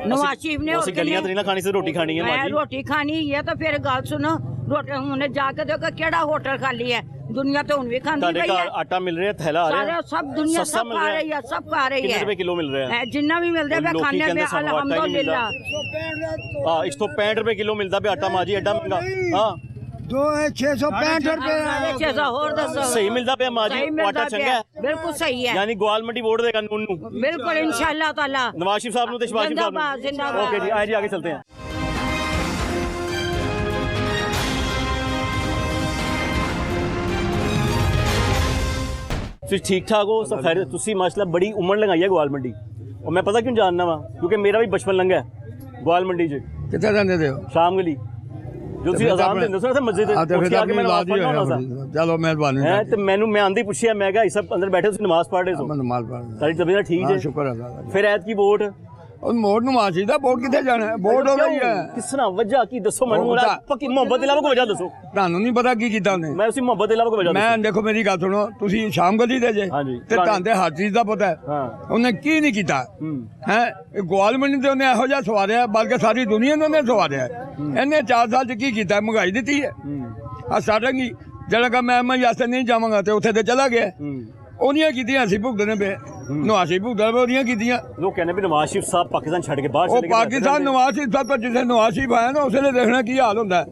नवाज शरीफ ने। ਅਸੀਂ ਗਲੀਆਂ ਤੇ ਨਹੀਂ ਨਾ ਖਾਣੀ, ਸੀ ਰੋਟੀ ਖਾਣੀ ਹੈ ਮਾਂ मैं ਜੀ। रोटी खानी है तो फिर गल सुनो, रोटी हमने जाके देखो केड़ा होटल खाली है, दुनिया तो हुन भी खांदी ਤੁਹਾਡੇ पई ਘਰ है। ਆਟਾ ਮਿਲ ਰਿਹਾ, ਥੈਲਾ ਆ सारे ਰਿਹਾ, सब दुनिया सस्ता सब मिल खा रहा है। रही है, सब खा रही ਕਿੰਨੇ है। ਰੁਪਏ ਕਿਲੋ ਮਿਲ ਰਿਹਾ? जिन्ना भी मिलता है लोकी खाने कहते में ਸਾਨੂੰ ਆਟਾ ही नहीं अल्हम्दुलिल्लाह। ਹਾਂ, 165 ਰੁਪਏ ਕਿਲੋ ਮਿਲਦਾ ਪਿਆ ਆਟਾ ਮਾਂ ਜੀ, ਐਡਾ ਮਹਿੰਗਾ। ਹਾਂ, 665 रुपए। 600 ਹੋਰ ਦੱਸੋ। ਸਹੀ ਮਿਲਦਾ ਪਿਆ ਮਾਂ ਜੀ, सही ਉਹ मिलता ਆਟਾ ਚੰਗਾ पिया, ਹੈ। बिल्कुल सही है। ਯਾਨੀ ਗਵਾਲ ਮੰਡੀ ਵੋਟ ਦੇਗਾ ਨੂਨ ਨੂੰ, बिल्कुल इंशाअल्लाह ताला। नवाज शरीफ साहब ने, शहबाज शरीफ जिंदाबाद, साहब ने। जिंदाबाद। ओके जी, आए जी, आगे चलते हैं। ਤੁਸੀਂ ਠੀਕ ਠਾਕ ਹੋ? ਸਭ ਖੈਰ? ਤੁਸੀਂ ਮਾਸ਼ਾਅੱਲਾ ਬੜੀ ਉਮਰ ਲਗਾਈ ਹੈ ਗਵਾਲ ਮੰਡੀ, और मैं पता क्यों जानना वा, क्योंकि मेरा भी बचपन लंघा है गवाल मंडी च। ਕਿੱਥੇ ਜਾਂਦੇ ਤੇ ਹੋ? शाम गली जो ਤੁਸੀਂ ਅਜ਼ਾਨ ਦਿੰਦੇ ਸੀ ਨਾ ਮਸਜਿਦ ਆ ਤੇ ਉੱਥੇ ਫਿਰ ਆ ਤਾਂ ਕੇ ਮੈਂ ਮੈਨੂੰ ਨਮਾਜ਼ ਲਾਦੀ ਪੜ੍ਹਨਾ ਹੁੰਦਾ ਹੋਇਆ। ਚਲੋ ਮਿਹਰਬਾਨੀ ਹੈ। ਤੇ ਮੈਨੂੰ ਮੈਂ ਆਂਦੀ ਪੁੱਛਿਆ, ਮੈਂ ਕਿਹਾ ਸਭ ਅੰਦਰ ਬੈਠੇ ਤੁਸੀਂ ਨਮਾਜ਼ ਪੜ੍ਹ ਰਹੇ ਸੋ, ਮੈਂ ਨਮਾਜ਼ ਪੜ੍ਹਦਾ। ਸਾਡੀ ਤਬੀਅਤ ਠੀਕ ਹਾਂ, ਹੈ? ਸ਼ੁਕਰ ਅੱਲਾਹ ਦਾ। ਫਿਰ ਐਤ ਕੀ ਵੋਟ ਉਹ ਮੋੜ ਨੂੰ ਮਾਰ ਚਾਹੀਦਾ, ਵੋਟ ਕਿੱਥੇ ਜਾਣਾ ਹੈ? ਵੋਟ ਹੋ ਗਈ ਹੈ। ਕਿਸ ਤਰ੍ਹਾਂ ਵਜ੍ਹਾ ਕੀ ਦੱਸੋ ਮੈਨੂੰ, ਉਹ ਤਾਂ- ਪੱਕੀ ਮੁਹੱਬਤ ਦੇ ਇਲਾਵਾ ਕੋਈ ਵਜ੍ਹਾ ਦੱਸੋ। ਤੁਹਾਨੂੰ ਨਹੀਂ ਪਤਾ ਕੀ ਕੀਤਾ ਉਹਨੇ? ਮੈਂ ਉਸੇ ਮੁਹੱਬਤ ਦੇ ਇਲਾਵਾ ਕੋਈ ਵਜ੍ਹਾ ਮੈਂ ਦੱਸੋ। ਦੇਖੋ ਮੇਰੀ ਗੱਲ ਸੁਣੋ, ਤੁਸੀਂ ਸ਼ਾਮ ਗਲੀ ਦੇ ਜੇ ਹਾਂਜੀ। ਤੇ ਤੁਹਾਨੂੰ ਤੇ ਹਰ ਚੀਜ਼ ਦਾ ਪਤਾ ਹੈ। ਹਾਂ। ਉਹਨੇ ਕੀ ਨਹੀਂ ਕੀਤਾ ਹੈ? ਗੋਲ ਮੰਡੀ ਤੇ ਉਹਨੇ ਇਹੋ ਜਿਹਾ ਸਵਾਰਿਆ, ਬਲਕਿ ਸਾਰੀ ਦੁਨੀਆ ਨੂੰ ਉਹਨੇ ਸਵਾਰਿਆ। ਇਹਨੇ 4 ਸਾਲ ਚ ਕੀ ਕੀਤਾ? ਮਹਿੰਗਾਈ ਦਿੱਤੀ ਹੈ। ਆ ਸਟਾਰਟਿੰਗ ਹੀ ਜਿਹੜਾ ਕਿ ਮੈਂ ਯਾਸਰ ਨਹੀਂ ਜਾਵਾਂਗਾ ਤੇ ਉੱਥੇ ਤੇ ਚਲਾ ਗਿਆ ਉਹਦੀਆਂ ਕੀਤੀਆਂ ਅਸੀਂ ਭੁਗਤਣੇ ਪਏ ਨਵਾਜ਼ੀ ਭੁਗਤਣ ਪਏ ਉਹਦੀਆਂ ਕੀਤੀਆਂ ਲੋਕ ਕਹਿੰਦੇ ਵੀ ਨਵਾਜ਼ ਸ਼ਰੀਫ ਸਾਹਿਬ ਪਾਕਿਸਤਾਨ ਛੱਡ ਕੇ ਬਾਹਰ ਉਹ ਚਲੇ ਗਏ ਪਾਕਿਸਤਾਨ ਨਵਾਜ਼ ਸ਼ਰੀਫ ਸਾਹਿਬ ਪਰ ਜਿਸੇ ਨਵਾਜ਼ ਸ਼ਰੀਫ ਆਇਆ ਨਾ ਉਸੇ ਨੇ ਦੇਖਣਾ ਕੀ ਹਾਲ ਹੁੰਦਾ ਹੈ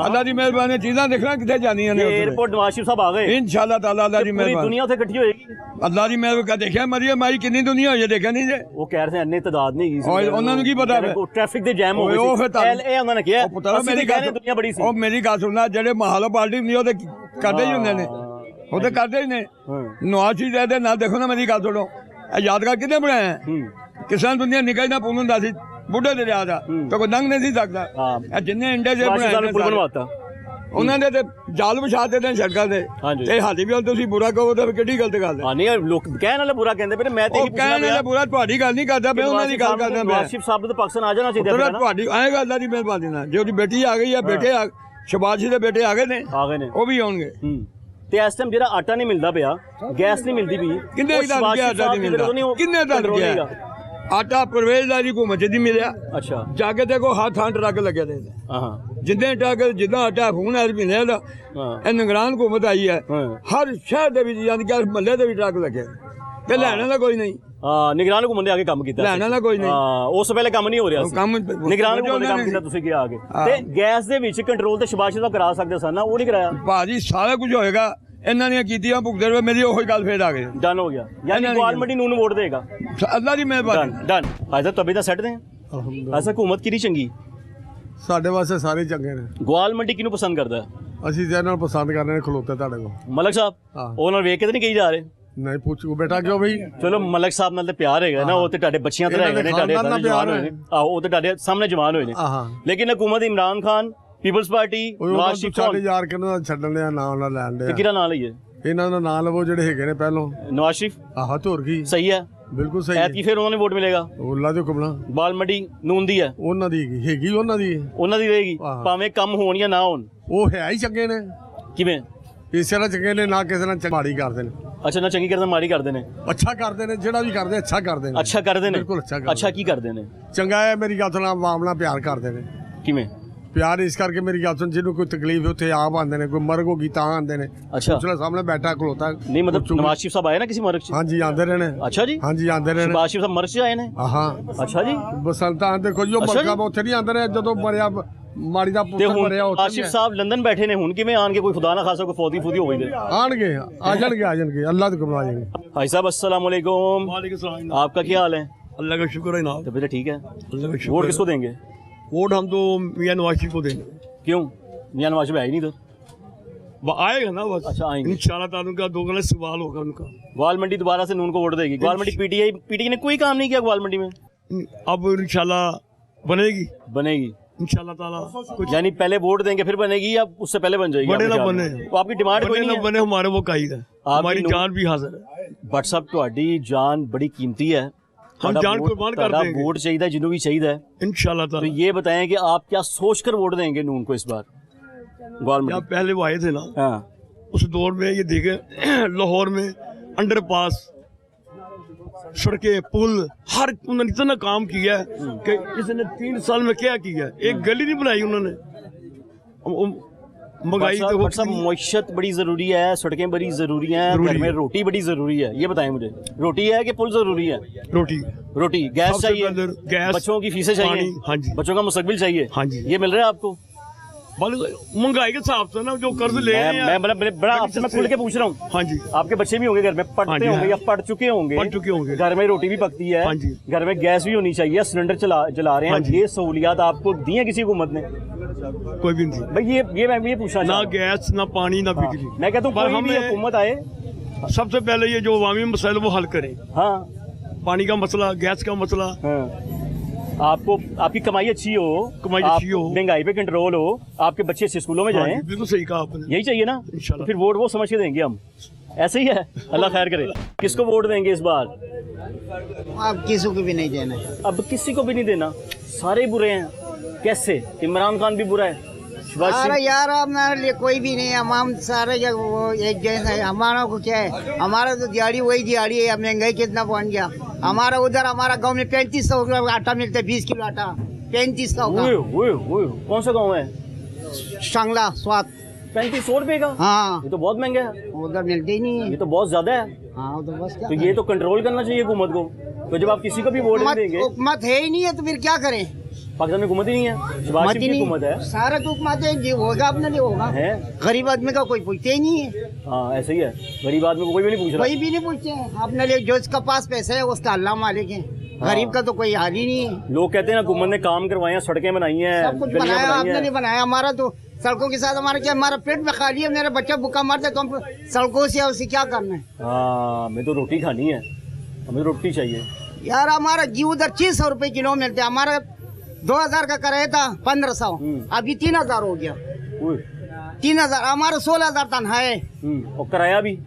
ਅੱਲਾ ਦੀ ਮਿਹਰਬਾਨੀ ਚੀਜ਼ਾਂ ਦੇਖਣਾ ਕਿੱਥੇ ਜਾਂਦੀਆਂ ਨੇ एयरपोर्ट नवाज शरीफ साहब आ गए इंशाल्लाह ताला अल्लाह की पूरी मेहरबानी दुनिया से इकट्ठी होएगी अल्लाह की मेहरबानी देखिया मरियम आई कितनी दुनिया हुई है देखा नहीं जे वो कह रहे हैं अन्य तादाद नहीं और ਉਹਨਾਂ ਨੂੰ ਕੀ ਪਤਾ ਵੇ ट्रैफिक ਦੇ ਜਾਮ ਹੋ ਗਏ ਉਹ ਫਿਰ ਇਹ ਉਹਨਾਂ ਨੇ ਕਿਹਾ ਪੁੱਤਰਾ ਮੇਰੀ ਗੱਲ ਦੁਨੀਆ ਬੜੀ ਸੀ ਉਹ ਮੇਰੀ ਗੱਲ ਸੁਣਨਾ ਜਿਹੜੇ ਮਹਾਲੋ ਪਾਰਟੀ ਹੁੰਦੀ ਉਹ ਤੇ ਕਰਦੇ ਹੀ ਹੁੰਦੇ ਨੇ ਉਹ ਤੇ ਕਰਦੇ ਹੀ ਨੇ ਨਵਾਜ਼ ਸ਼ਰੀਫ ਦੇ ਨਾਲ ਦੇਖੋ ਨਾ ਮੇਰੀ ਗੱਲ ਸੁਣੋ ਇਹ ਯਾਦਗਾਰ ਕਿਹਨੇ ਬਣਾਇਆ ਕਿਸਾਨ ਦੁਨੀਆ ਨਿਕਲ ਨਾ ਪੁੰਨ ਹੁੰਦਾ ਸੀ ਬੁੱਢੇ ਦੇ ਲਿਆ ਦਾ ਤਾਂ ਕੋਈ ਨੰਗ ਨਹੀਂ ਸੀ ਸਕਦਾ ਇਹ ਜਿੰਨੇ ਇੰਡੀਆ ਦੇ ਬਣਾਇਆ ਉਹਨਾਂ ਦੇ ਤੇ ਜਾਲ ਵਿਛਾ ਦਿੰਦੇ ਨੇ ਸੜਕਾਂ ਤੇ ਤੇ ਹਾਲੀ ਵੀ ਤੁਸੀਂ ਬੁਰਾ ਕਹੋ ਤਾਂ ਕਿਹੜੀ ਗਲਤ ਗੱਲ ਹੈ ਨਹੀਂ ਲੋਕ ਕਹਿਣ ਵਾਲੇ ਬੁਰਾ ਕਹਿੰਦੇ ਪਏ ਮੈਂ ਤੇ ਉਹ ਕਹਿਣ ਵਾਲੇ ਬੁਰਾ ਤੁਹਾਡੀ ਗੱਲ ਨਹੀਂ ਕਰਦਾ ਮੈਂ ਉਹਨਾਂ ਦੀ ਗੱਲ ਕਰਦਾ ਮੈਂ ਨਵਾਜ਼ ਸ਼ਰੀਫ ਸਾਹਿਬ ਦਾ ਪਾਕਿਸਤਾਨ ਆ ਜਾਣਾ ਚਾਹੀਦਾ ਤੁਹਾਡੀ ਆਏਗਾ ਅੱਲਾ ਦੀ ਮਿਹਰਬਾਨੀ ਨਾਲ ਜੇ ਉਹਦੀ ਬੇਟੀ ਆ ਗਈ ਆ ਬੇਟੇ ਸ਼ਬਾਜ਼ੀ ਦੇ ਬੇਟੇ ਆ ਗਏ ਨੇ ਉਹ ਵੀ ਆਉਣਗੇ ਤੇ ਇਸ ਟਾਈਮ ਜਿਹੜਾ ਆਟਾ ਨਹੀਂ ਮਿਲਦਾ ਪਿਆ ਗੈਸ ਨਹੀਂ ਮਿਲਦੀ ਵੀ ਕਿੰਨੇ ਦਾ ਆਟਾ ਨਹੀਂ ਮਿਲਦਾ ਕਿੰਨੇ ਦਾ ਰੁਪਿਆ ਆਟਾ ਪਰਵੇਜ਼ਦਾਰੀ ਹਕੂਮਤ ਦੀ ਮਿਲਿਆ ਅੱਛਾ ਜਾ ਕੇ ਦੇਖੋ ਹੱਥ ਥਾਂ ਟਰੱਕ ਲੱਗੇ ਨੇ ਜਿੰਨੇ ਟਰੱਕ ਜਿੱਦਾਂ ਆਟਾ ਫੋਨ ਆ ਮਿਲਿਆ ਦਾ ਇਹ ਨਿਗਰਾਨ ਹਕੂਮਤ ਆਈ ਹੈ ਹਰ ਸ਼ਹਿਰ ਦੇ ਵਿੱਚ ਯਾਨੀ ਕਿ ਮਹੱਲੇ ਦੇ ਵੀ ਟਰੱਕ ਲੱਗੇ ਤੇ ਲੈਣਾ ਦਾ ਕੋਈ ਨਹੀਂ ਨਿਗਰਾਨ ਹਕੂਮਤ ਨੇ ਆ ਕੇ ਕੰਮ ਕੀਤਾ ਲੈਣਾ ਦਾ ਕੋਈ ਨਹੀਂ ਉਸ ਵੇਲੇ ਕੰਮ ਨਹੀਂ ਹੋ ਰਿਹਾ ਸੀ ਕੰਮ ਨਿਗਰਾਨ ਹਕੂਮਤ ਨੇ ਕੰਮ ਕੀਤਾ ਤੁਸੀਂ ਕੀ ਆ ਕੇ ਤੇ ਗੈਸ ਦੇ ਵਿੱਚ ਕੰਟਰੋਲ ਤੇ ਸ਼ਬਾਸ਼ ਦਾ ਕਰਾ ਸਕਦੇ ਸਨ ਨਾ ਉਹ ਨਹੀਂ ਕਰਾਇਆ ਭਾਜੀ ਸਾਰਾ ਕੁਝ ਹੋਏਗਾ ਇਹਨਾਂ ਦੀਆਂ ਕੀਤੀਆਂ ਭੁਗਤਦੇ ਹੋਏ ਮੇਰੀ ਉਹੀ ਗੱਲ ਫੇਰ ਆ ਗਈ ਡਨ ਹੋ ਗਿਆ ਯਾਨੀ ਗਵਾਲ ਮੰਡੀ ਨੂੰ ਵੋਟ ਦੇਗਾ ਅੱਲਾ ਦੀ ਮਿਹਰਬਾਨੀ ਡਨ ਹਾਜ਼ਰ ਤਬੀ ਤਾਂ ਸੈੱਟ ਦੇ ਐਸਾ ਹਕੂਮਤ ਕਿਹੜੀ ਚੰਗੀ ਸਾਡੇ ਵਾਸਤੇ ਸਾਰੇ ਚੰਗੇ ਨੇ ਗਵਾਲ ਮੰਡੀ ਕਿਹਨੂੰ ਪਸੰਦ ਕਰਦਾ ਅਸੀਂ ਜਿਹਨਾਂ ਨੂੰ ਪਸੰਦ ਕਰਦੇ ਨੇ ਖਲੋਤੇ ਤੁਹਾਡੇ ਕੋਲ ਮਲਕ ਸਾਹਿਬ ਉਹ ਨਾਲ ਵੇਖ ਕੇ ਤਾਂ ਨਹੀਂ ਕਹੀ ਜਾ ਰਹੇ ਨਹੀਂ ਪੁੱਛੋ ਬੇਟਾ ਕਿਉਂ ਬਈ ਚਲੋ ਮਲਕ ਸਾਹਿਬ ਨਾਲ ਤੇ ਪਿਆਰ ਹੈਗਾ ਨਾ ਉਹ ਤੇ ਤੁਹਾਡੇ ਬੱਚਿਆਂ ਤੇ ਹੈਗੇ ਨੇ ਤੁਹਾਡੇ ਜਵਾਨ ਹੋਏ ਨੇ ਆਹੋ ਉਹ ਤੇ ਤੁਹਾਡੇ ਸਾਹਮਣੇ ਜਵਾਨ ਹੋਏ ਨੇ ਲੇਕਿਨ ਹਕੂਮਤ ਇਮਰਾਨ ਖਾਨ ਪੀਪਲਸ ਪਾਰਟੀ ਨਵਾਜ਼ ਸ਼ਰੀਫ ਸਾਡੇ ਯਾਰ ਕਿਹਨਾਂ ਛੱਡਣ ਲਿਆ ਨਾਂ ਉਹਨਾਂ ਲੈਣ ਲਿਆ ਕਿਹੜਾ ਨਾਂ ਲਈਏ ਇਹਨਾਂ ਦਾ ਨਾਂ ਲਵੋ ਜਿਹੜੇ ਹੈਗੇ ਨੇ ਪਹਿਲੋਂ ਨਵਾਜ਼ ਸ਼ਰੀਫ ਆਹ ਧੁਰ ਗਈ ਸਹੀ ਹੈ ਬਿਲਕੁਲ ਸਹੀ ਹੈ ਐਤਕੀ ਫਿਰ ਉਹਨਾਂ ਨੂੰ ਵੋਟ ਮਿਲੇਗਾ ਅੱਲਾ ਦੇ ਹੁਕਮ ਨਾਲ ਬਾਲ ਮੰਡੀ ਨੂਨ ਦੀ ਹੈ ਉਹਨਾਂ ਦੀ ਹੈਗੀ ਉਹਨਾਂ ਦੀ ਰਹੇਗੀ ਭਾਵੇਂ ਕੰਮ ਹੋਣ ਜਾਂ ਨਾ ਹੋਣ ਉਹ ਹੈ ਹੀ ਚੰਗੇ ਨੇ ਕਿਵੇਂ ਇਸੇ ਨਾਲ ਚੰਗੇ ਨੇ ਨਾ ਕਿਸੇ ਨਾਲ ਮਾੜੀ ਕਰਦੇ ਨੇ ਅੱਛਾ ਨਾ ਚੰਗੀ ਕਰਦੇ ਮਾੜੀ ਕਰਦੇ ਨੇ ਅੱਛਾ ਕਰਦੇ ਨੇ ਜਿਹੜਾ ਵੀ ਕਰਦੇ ਅੱਛਾ ਕਰਦੇ ਨੇ ਬਿਲਕੁਲ ਅੱਛਾ ਕੀ ਕਰਦੇ ਨੇ ਚੰਗਾ ਹੈ ਮੇਰੀ ਗੱਲ ਨਾਲ ਆਵਾਮ ਨਾਲ ਪਿਆਰ ਕਰਦੇ ਨੇ ਕਿਵੇਂ ਪਿਆਰ ਇਸ ਕਰਕੇ ਮੇਰੀ ਗੱਲ ਸੁਣ ਜਿਹਨੂੰ ਕੋਈ ਤਕਲੀਫ ਉੱਥੇ ਆਪ ਆਉਂਦੇ ਨੇ ਕੋਈ ਮਰਗ ਹੋ ਗਈ ਤਾਂ ਆਉਂਦੇ ਨੇ ਅੱਛਾ ਉਸਲੇ ਸਾਹਮਣੇ ਬੈਠਾ ਖਲੋਤਾ ਨਹੀਂ ਮਤਲਬ ਨਵਾਜ਼ ਸ਼ਰੀਫ ਸਾਹਿਬ ਆਏ ਨਾ ਕਿਸੇ ਮਰਗ 'ਚ ਹਾਂਜੀ ਆਉਂਦੇ ਰਹੇ ਨੇ ਅੱਛਾ ਜੀ ਹਾਂਜੀ ਆਉਂਦੇ ਰਹੇ ਨੇ ਨਵਾਜ਼ ਸ਼ਰੀਫ ਸਾਹਿਬ ਮਰਗ 'ਚ ਆਏ ਨੇ ਹਾਂ ਅੱਛਾ ਜੀ ਬਸੰਤਾਂ ਦੇਖੋ ਜੀ ਉਹ ਮਰਗਾ ਉੱਥੇ ਨਹੀਂ ਆਉਂਦੇ ਨੇ ਜਦੋਂ ਮਰਿਆ ਮਾੜੀ ਦਾ ਪੁੱਤਰ ਮਰਿਆ ਉੱਥੇ ਨਵਾਜ਼ ਸ਼ਰੀਫ ਸਾਹਿਬ ਲੰਦਨ ਬੈਠੇ ਨੇ ਹੁਣ ਕਿਵੇਂ ਆਣਗੇ ਕੋਈ ਖੁਦਾ ਨਾ ਖਾਸਾ ਕੋਈ ਫੌਜੀ ਹੋ ਗਈ ਆਣਗੇ ਆ ਜਾਣਗੇ ਅੱਲਾਹ ਦੇ ਹੁਕਮ ਨਾਲ ਆ ਜਾਣਗੇ भाई साहब अस्सलाम वालेकुम। वालेकुम सलाम। आपका क्या हाल है? अल्लाह का शुक्र है जनाब। तबीयत ठीक है? अल्लाह का शुक्र। वोट किसको देंगे? वोट हम तो मियां नवाज शरीफ को देंगे। क्यों? मियां नवाज शरीफ है ही नहीं तो वो आएगा ना बस। अच्छा आएंगे इंशाल्लाह ताला उनका दो गलत सवाल होगा उनका। ग्वाल मंडी दोबारा से नून को वोट देगी। ग्वाल मंडी पीटीआई ने कोई काम नहीं किया ग्वाल मंडी में। अब इंशाल्लाह बनेगी इंशाल्लाह ताला। यानी पहले वोट देंगे फिर बनेगी या उससे पहले बन जाएगी? बने ना बने तो आपकी डिमांड कोई नहीं है? बने हमारे वो कायद है, हमारी जान भी हाजिर है। बट साहब ਤੁਹਾਡੀ जान बड़ी कीमती है, हम जान कुर्बान कर देंगे। वोट चाहिए जिन्हों भी चाहिए इंशाल्लाह ताला। तो ये बताएं कि आप क्या सोच कर वोट देंगे नून को इस बार? ग्वाल मंडी पहले वो आए थे ना, हाँ उस दौर में ये देखे लाहौर में अंडरपास सड़कें पुल हर उन्होंने इतना काम किया है कि इसने 3 साल में क्या किया है। एक गली नहीं बनाई उन्होंने। महंगाई सब मईशत बड़ी जरूरी है, सड़कें बड़ी जरूरी हैं, घर में रोटी बड़ी जरूरी है। ये बताएं मुझे, रोटी है कि पुल जरूरी है? रोटी गैस चाहिए, गैस, बच्चों की फीसें चाहिए, हाँ जी, बच्चों का मुस्तकबिल चाहिए, हाँ जी, ये मिल रहा है आपको? महंगाई के हिसाब से ना जो कर्ज ले रहे हैं। मैं बड़ा आपसे मैं खुल के पूछ रहा हूँ। हाँ जी, आपके बच्चे भी होंगे घर में, पढ़ते होंगे या पढ़ चुके होंगे, घर में रोटी भी पकती है, हाँ जी, घर में गैस भी होनी चाहिए, सिलेंडर जला रहे हैं, ये सहूलियात आपको दी है किसी हुकूमत ने? कोई भी नहीं भाई। मैं ये पूछना ना गैस ना पानी ना बिजली। मैं कहता हूँ कोई भी हुकूमत आए सबसे पहले ये जो अवामी मसले वो हल करें। हाँ, पानी का मसला, गैस का मसला। आपको आपकी कमाई अच्छी हो, महंगाई पे कंट्रोल हो, आपके बच्चे अच्छे स्कूलों में जाएं। बिल्कुल सही कहा आपने। यही चाहिए ना, तो फिर वोट वो समझ के देंगे हम। ऐसे ही है, अल्लाह खैर करे। किसको वोट देंगे इस बार? अब किसी को भी नहीं देना। अब किसी को भी नहीं देना, सारे बुरे हैं। कैसे? इमरान खान भी बुरा है। अरे यार हमारे लिए कोई भी नहीं, हम सारे वो एक जैसा है। हमारा को क्या है, हमारा तो दिहाड़ी वही दिहाड़ी है। महंगाई कितना पहुंच गया हमारा। उधर हमारा गांव में 3500 आटा मिलता है, 20 किलो आटा 3500 का। कौन सा गांव है? शांगला स्वाद। 3500 रुपए का? हाँ, ये तो बहुत महंगा है, उधर मिलते ही नहीं है। ये तो बहुत ज्यादा है। हाँ, तो बस क्या तो ये तो कंट्रोल करना चाहिए हुकूमत को। तो जब आप किसी को भी वोट नहीं देंगे, हुकूमत है ही नहीं है तो फिर क्या करें? पाकिस्तान में हुकूमत ही नहीं है, शहबाज शरीफ की हुकूमत है। सारा तो हुकूमत है, जो होगा अपने लिए होगा। है गरीब आदमी का कोई पूछते ही नहीं है। हाँ, ऐसे ही है, गरीब आदमी को कोई भी नहीं पूछ रहा। कोई भी नहीं पूछते हैं अपने लिए, जो इसका पास पैसा है उसका अल्लाह मालिक है। गरीब का तो कोई हाल ही नहीं है। लोग कहते हैं ना हुकूमत ने काम करवाए हैं, सड़कें बनाई हैं, सब कुछ गलियां बनाया, बनाई आपने हैं। नहीं बनाया। हमारा तो सड़कों के साथ हमारा क्या, हमारा पेट में खाली है, मेरा बच्चा भूखा मरता है तो हम सड़कों से उसे क्या करना है? हाँ, हमें तो रोटी खानी है, हमें रोटी चाहिए यार। हमारा घी उधर 600 रुपए किलो मिलते हैं, हमारा 2000 का कराया था 1500, अभी 3000 हो गया। 3000, हमारा 16000 तनखा है। और किराया भी,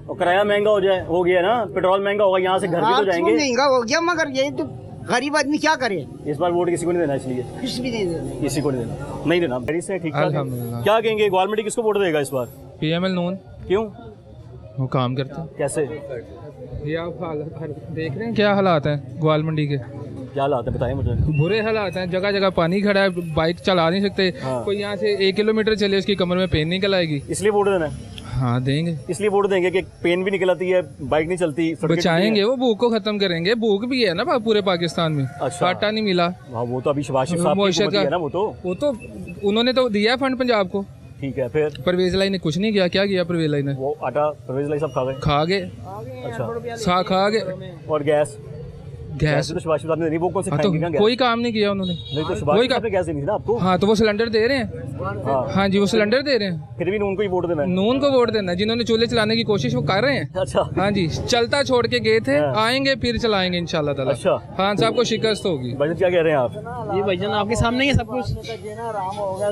और किराया महंगा हो गया ना, पेट्रोल महंगा होगा, यहाँ से घर भी तो जाएंगे। महंगा हो गया, मगर ये तो गरीब आदमी क्या करे? इस बार वोट किसी को नहीं देना, इसलिए कुछ भी नहीं देना, किसी को नहीं देना, नहीं देना। से ठीक ठाक है। क्या कहेंगे, गवर्नमेंट किसको वोट देगा इस बार? PML नून। क्यों? वो काम करते हैं। कैसे? ये आप देख रहे हैं क्या हालात हैं ग्वाल मंडी के? क्या हालात है बताएं मुझे। बुरे हालात हैं, जगह जगह पानी खड़ा है, बाइक चला नहीं सकते। हाँ। कोई यहाँ से 1 किलोमीटर चले उसकी कमर में पेन निकल आएगी। इसलिए वोट देना है? हाँ, देंगे। इसलिए वोट देंगे कि पेन भी निकल आती है, बाइक नहीं चलती, बचाएंगे, वो भूख को खत्म करेंगे। भूख भी है ना पूरे पाकिस्तान में। अच्छा। आटा नहीं मिला। हाँ, वो तो अभी शहबाज शरीफ साहब की हुकूमत है ना, वो तो उन्होंने तो दिया फंड पंजाब को। ठीक है, फिर परवेज लाई ने कुछ नहीं किया। क्या किया परवेज लाई ने? वो आटा परवेज लाई सब खा गए। अच्छा, खा गए। और गैस तो शहबाज शरीफ साहब ने नहीं, वो कौन से खाएंगे क्या? कोई काम नहीं किया उन्होंने। नहीं तो शहबाज शरीफ ने गैस नहीं ना आपको? हाँ, तो वो सिलेंडर दे रहे हैं। हाँ जी, वो सिलेंडर दे रहे हैं। फिर भी नून को ही वोट देना है? नून को वोट देना है, जिन्होंने चूल्हे चलाने की कोशिश वो कर रहे हैं। अच्छा। हाँ जी, चलता छोड़ के गए थे, आएंगे फिर चलाएंगे इंशाल्लाह ताला। अच्छा। खान साहब को शिकस्त होगी। भाई क्या कह रहे हैं आप? ये भाईजान आपके सामने ही है सब कुछ।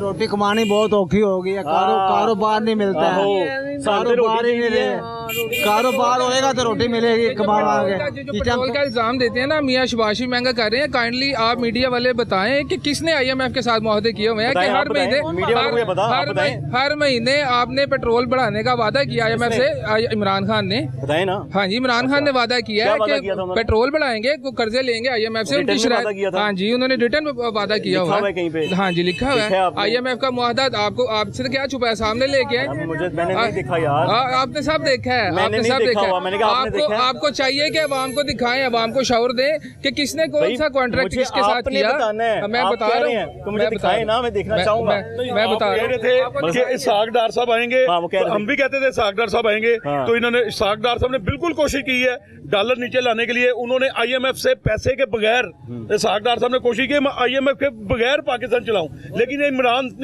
रोटी कमानी बहुत औखी हो गई है, कारोबार नहीं मिलता है, कारोबार ही नहीं रहे। कारोबार होएगा तो रोटी मिलेगी, कमावाएंगे। जो पेट्रोल का इल्जाम देते हैं ना मियां शहबाज शरीफ महंगा कर रहे हैं, काइंडली आप मीडिया वाले बताएं कि किसने IMF के साथ मुआहदे किए हुए हैं कि हर महीने आपने पेट्रोल बढ़ाने का वादा किया IMF से। इमरान खान ने बताया ना? हाँ जी, इमरान खान ने वादा किया है कि पेट्रोल बढ़ाएंगे, कर्जे लेंगे IMF से। उनकी शराइत, हाँ जी, उन्होंने रिटर्न वादा किया हुआ है। हाँ जी, लिखा हुआ है IMF का मुआहदा। आपको आपसे क्या छुपा है? सामने लेके आए। मैंने नहीं देखा यार। आपने सब देखा है, आपने सब देखा है। आपको चाहिए कि अवाम को दिखाएं, अवाम को शऊर दें कि किसने कौन सा कॉन्ट्रैक्ट किसके साथ किया। मैं बता रहा हूँ, तो मुझे दिखाएं ना, मैं देखना चाहूंगा। मैं बता रहा हूँ कि इसाक डार साहब आएंगे, हम भी कहते थे इसाक डार साहब आएंगे, तो इन्होंने इसाक डार साहब ने बिल्कुल कोशिश की है डॉलर नीचे लाने के लिए। उन्होंने IMF से पैसे के बगैर, इसाक डार साहब ने कोशिश की मैं IMF के बगैर पाकिस्तान चलाऊं, लेकिन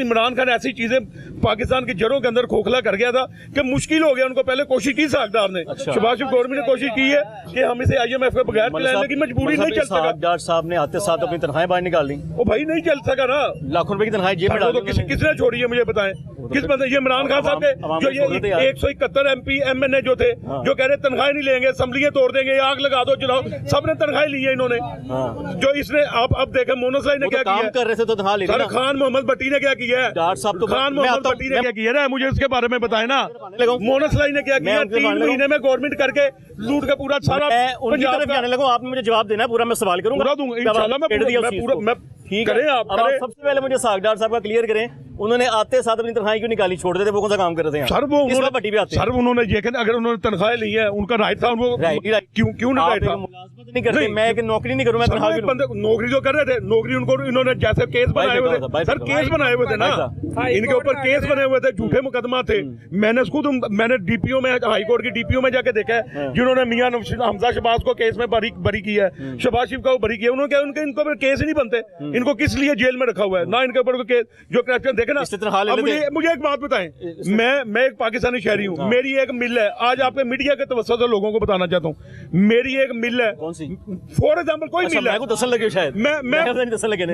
इमरान खान ऐसी चीजें पाकिस्तान की जड़ों के अंदर खोखला कर गया था कि मुश्किल हो गया उनको। पहले कोशिश की इसाक डार ने, शहबाज शरीफ गवर्नमेंट ने कोशिश की है कि हम इसे IMF के बगैर चलाएं, लेकिन मजबूरी नहीं चल सका। डार साहब ने आते साथ अपनी तनख्वाहें बाहर निकाल ली। वो भाई नहीं चल सका ना, लाखों रुपए की तनख्वाहें जेब में डाल दी। किसने छोड़ी है मुझे बताएं? किस बंदे? ये इमरान खान साहब के जो ये 171 MP MNA जो थे, जो कह रहे तनख्वाहें नहीं लेंगे, असम्बलियां तोड़ देंगे, आग लगा दो, चलाओ, सबने तनख्वाहें ली है इन्होंने। जो इसने अब देखे मोनोसलाई ने क्या किया कर रहे थे, तो तनख्वाह ले। सर खान मोहम्मद भट्टी ने क्या किया है? खान मोहम्मद भट्टी ने क्या किया है? मुझे उसके बारे में बताए ना। मोनोसलाई ने क्या किया? 3 महीने में गवर्नमेंट करके लूट के पूरा सारा जाने लगो। आपने मुझे जवाब देना है पूरा, मैं सवाल करूंगा, पूरा दूंगा इंशाल्लाह। मैं पूरा ठीक है। आप सबसे पहले मुझे सागडार साहब का क्लियर करें, उन्होंने आते साथ अपनी तनख्वाही क्यों निकाली? छोड़ देते, वो कौन सा काम करते हैं? सर वो भट्टी पे आते, सर उन्होंने ये अगर उन्होंने तनख्वाह ली है, उनका राइट था। वो क्यों ना राइट था? नहीं करते, मैं एक नौकरी नहीं करूँ, मैं नौकरी जो कर रहे थे, नौकरी उनको इन्होंने जैसे केस बनाए हुए थे, सर केस बनाए हुए थे ना, इनके ऊपर केस बने हुए थे, झूठे मुकदमा थे। मैंने DPO में, हाई कोर्ट की DPO में जाके देखा है, जिन्होंने मियां हमजा शहबाज को केस में बरी किया है, शहबाज शरीफ को बरी किया। उन्होंने क्या, इनके ऊपर केस ही नहीं बनते, इनको किस लिए जेल में रखा हुआ है ना, इनके ऊपर केस जो करप्शन देखे ना। मुझे एक बात बताएं, मैं एक पाकिस्तानी शहरी हूँ, मेरी एक मिल है, आज आपके मीडिया के तवज्जुह से लोगों को बताना चाहता हूँ, मेरी एक मिल है। कौन सी? फॉर एग्जाम्पल कोई मिल है,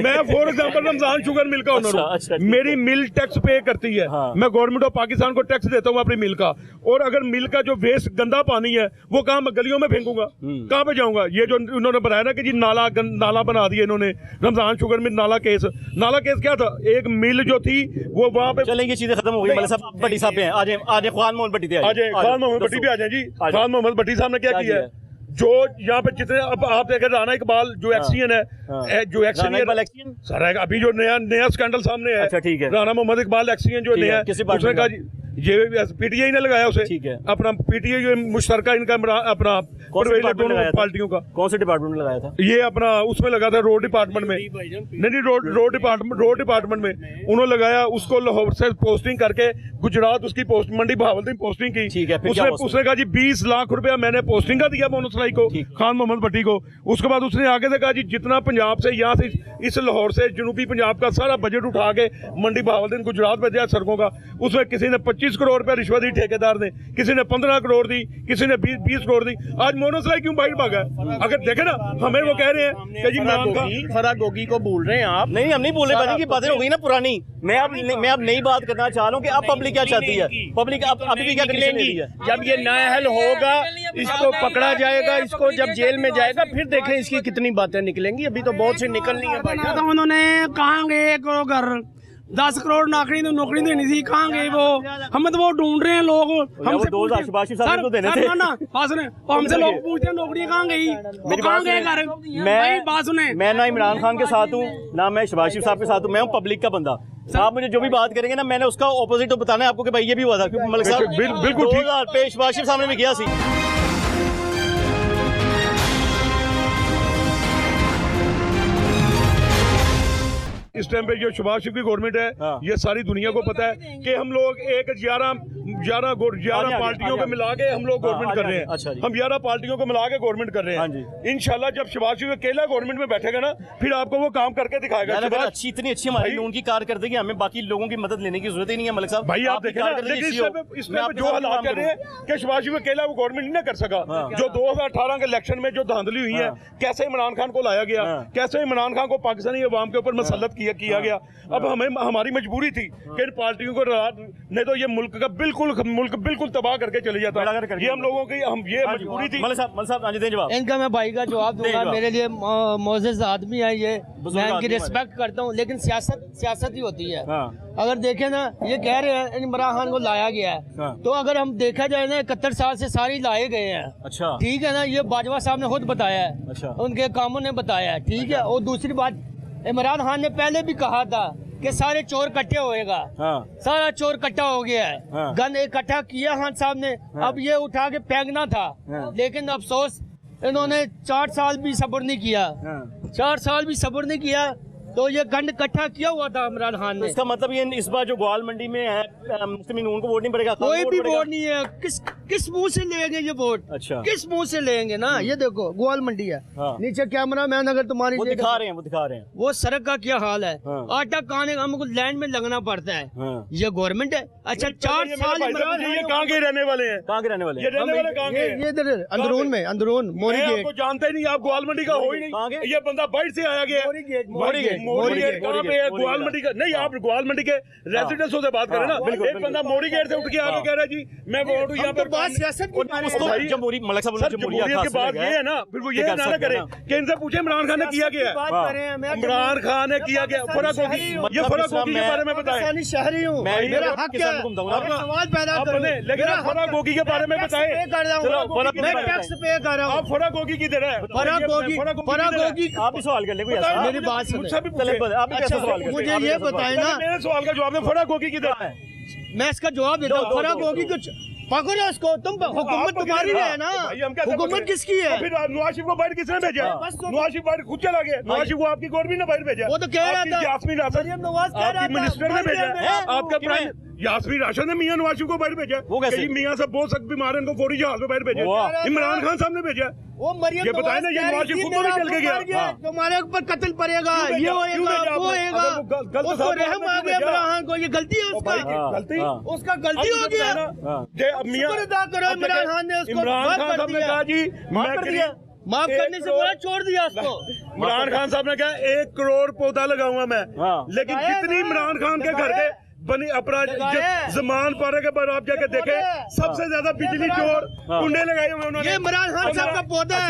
मैं for example Ramzan sugar mill का ओनर हूँ, मेरी मिल टैक्स पे करती है, मैं गवर्नमेंट ऑफ पाकिस्तान को टैक्स देता हूँ अपनी मिल का। और अगर मिल का जो वेस्ट गंदा पानी है वो कहाँ मैं गलियों में फेंकूंगा, कहाँ पे जाऊंगा? ये जो उन्होंने बनाया ना कि जी नाला बना दिया इन्होंने, रमजान शुगर में नाला केस क्या था? एक मिल जो थी वो वहाँ पे चलेंगे, चीजें खत्म हो गई। मतलब भट्टी साहब पे आज खान मोहम्मद भट्टी पे आ जाए जी। खान मोहम्मद भट्टी पे आ जाए जी। खान मोहम्मद भट्टी साहब ने क्या किया है? जो यहाँ पे जितने अब आप देखें राना इकबाल जो एक्सियन है, जो एक्सियन सर है, अभी जो नया स्कैंडल सामने है। अच्छा ठीक है। राना मोहम्मद इकबाल एक्सियन जो नया, उसने कहा ये पीटीआई ने लगाया उसे, ठीक है, अपना पीटीआई मुश्तरका इनका अपना दोनों पार्टियों का। कौन से डिपार्टमेंट में लगाया था ये? अपना उसमें लगा था रोड डिपार्टमेंट में, नहीं रोड डिपार्टमेंट में उन्होंने लगाया। उसको लाहौर से पोस्टिंग करके गुजरात उसकी पोस्ट मंडी बहावलदीन पोस्टिंग की। ठीक है, उसने कहा जी 20 लाख रुपया मैंने पोस्टिंग का दिया मोहम्मद सलाई को, खान मोहम्मद भट्टी को। उसके बाद उसने आगे से कहा जी जितना पंजाब से यहाँ से इस लाहौर से जनूबी पंजाब का सारा बजट उठा के मंडी बहावलदीन गुजरात भेजा सड़कों का, उसमें किसी ने 25 करोड़ रुपया रिश्वत दी ठेकेदार ने, किसी ने 15 करोड़ दी, किसी ने 20 करोड़ दी। आज मोहम्मद सलाई क्यों बाहर भागा? अगर देखे ना, हमें वो कह रहे हैं कि जी फराह गोगी को बोल रहे हैं आप। नहीं, हम नहीं बोल रहे, की बातें हो गई ना पुरानी। मैं अब नई बात करना चाह रहा हूँ कि अब पब्लिक क्या चाहती है, पब्लिक अभी भी क्या करेंगी? जब ये नाअहल होगा, इसको पकड़ा जाएगा, इसको जब जेल में जाएगा, फिर देखें इसकी कितनी बातें निकलेंगी। अभी तो बहुत सी निकलनी है भाई। तो उन्होंने कहाँ गए घर 10 करोड़ नौकरी देनी थी, कहाँ गए वो? हम तो वो ढूंढ रहे हैं लोग हमसे। हमसे लोग पूछते हैं नौकरी कहाँ गई, कहाँ गए घर? मैं ना इमरान खान के साथ हूँ ना मैं शहबाज शरीफ साहब के साथ हूँ, मैं हूँ पब्लिक का बंदा। आप मुझे जो भी बात करेंगे ना, मैंने उसका ऑपोजिट तो बताना है आपको कि भाई ये भी हुआ था, क्योंकि मलिक साहब बिल्कुल 2000 पे शहबाज शरीफ सामने में किया सी। इस टाइम पे जो शहबाज शरीफ की गवर्नमेंट है, ये सारी दुनिया को पता है कि हम लोग एक 11 पार्टियों को मिला के हम लोग गवर्नमेंट कर रहे हैं। अच्छा, हम 11 पार्टियों को मिला के गवर्नमेंट कर रहे हैं। इंशाल्लाह जब शहबाज शरीफ अकेला गवर्नमेंट में बैठेगा ना, फिर आपको वो काम करके दिखाएगा। इतनी अच्छी हमारी उनकी कारकर्दगी, हमें बाकी लोगों की मदद लेने की जरूरत ही नहीं है। मलिक साहब भाई आप देखें इसमें जो हालात कर रहे हैं कि शहबाज शरीफ अकेला वो गवर्नमेंट नहीं कर सका। जो 2018 के इलेक्शन में जो धांधली हुई है, कैसे इमरान खान को लाया गया, कैसे इमरान खान को पाकिस्तानी अवाम के ऊपर मसल्लत किया गया। अब हमारी मजबूरी थी कि इन पार्टियों को, नहीं तो ये मुल्क बिल्कुल तबाह करके चले जाता। ये हम लोगों की ये मजबूरी थी। इनका मैं भाई का जवाब दूंगा। मेरे लिए मोअज़्ज़ज़ आदमी है ये, मैं इनकी रिस्पेक्ट करता हूँ, लेकिन सियासत ही होती है। अगर देखें ना, ये कह रहे हैं इमरान खान को लाया गया है, तो अगर हम देखा जाए ना 71 साल से सारे लाए गए हैं। अच्छा ठीक है ना, ये बाजवा साहब ने खुद बताया है। अच्छा, उनके कामों ने बताया है। ठीक है, और दूसरी बात, इमरान खान ने पहले भी कहा था कि सारे चोर इकट्ठे होएगा। सारा चोर इकट्ठा हो गया है। गन इकट्ठा किया खान साहब ने, अब ये उठा के फेंकना था। लेकिन अफसोस इन्होंने 4 साल भी सब्र नहीं किया। 4 साल भी सब्र नहीं किया, तो ये गंड इकट्ठा किया हुआ था इमरान खान ने। इसका मतलब ये इस बार जो ग्वाल मंडी में है, मुस्लिम नून को वोट नहीं पड़ेगा, कोई भी वोट नहीं है। किस मुंह से लेंगे ये वोट? अच्छा, किस मुंह से लेंगे ना? ये देखो ग्वाल मंडी है। नीचे कैमरा मैन अगर तुम्हारी वो दिखा रहे हैं वो सड़क का क्या हाल है। आटा खाने का हमको लैंड में लगना पड़ता है। ये गवर्नमेंट है। अच्छा 4 साल ये कहाँ के रहने वाले हैं? कहाँ के रहने वाले? ये इधर अंदरून मोरी गेट। जानते ही नहीं आप, ग्वाल मंडी का हो ही नहीं। ये बंदा बाहर से आया गया। मोरी गेट कहाँ पे है? ग्वाल मंडी का नहीं, आप ग्वाल मंडी के रेजिडेंसों से बात करें ना। एक बंदा मोरी गेट से उठ के आके कह रहा है जी मैं वोट हूँ यहाँ पर। जमहूरियत की बात ये है ना, फिर वो ये ना करे कि इनसे पूछे इमरान खान ने किया गया। इमरान खान ने किया गया। फराह गोगी, ये फराह गोगी के बारे में बताएं। शहरी हूँ, मेरा हक है सवाल पैदा करने, लेकिन आप फराह गोगी के बारे में बताएं। मैं टैक्स पे कर रहा हूँ। आप फराह गोगी की दे रहे हैं। फराह गोगी आप भी सवाल कर ले, मेरी बात सुने। मुझे ये बताए ना, मेरे सवाल का जवाब फराह गोगी की दे रहे हैं। मैं इसका जवाब देता हूँ। फराह गोगी कुछ पकड़ो उसको, तुम हुकूमत तुम्हारी है ना, हुकूमत किसकी है? फिर नवाज शरीफ को बाहर किसने भेजा? नवाज शरीफ बाहर खुद चला गया। नवाज शरीफ को आपकी गवर्नमेंट ने बाहर भेजा। वो तो कह रहा था यास्मीन राशिद, आपकी मिनिस्टर ने भेजा। आपका प्राइम यास्मीन राशिद ने मियां नवाज शरीफ को बाहर भेजा। वो कैसे? मियां साहब बहुत सख्त बीमार है, इनको फौरी जहाज में बाहर भेजा। इमरान खान साहब ने भेजा। वो मरियम ये बताए ना, ये नवाज शरीफ खुद भी चल के गया। तुम्हारे ऊपर कत्ल पड़ेगा, ये होएगा, वो होएगा। उसको रहम आ गया इमरान खान को, ये गलती है उसका। उसका गलती हो गया। अदा करो। इमरान खान ने उसको इमरान खान साहब ने कहा जी माफ करने से बोला, छोड़ दिया उसको। इमरान खान साहब ने कहा 1 करोड़ पौधा लगाऊंगा मैं। लेकिन जितनी इमरान खान के घर के बनी अपराध जमान पारे के बाद आप जाके देखे सबसे ज्यादा बिजली चोर कुंडे लगाए हुए उन्होंने। ये इमरान खान साहब का पौधा है,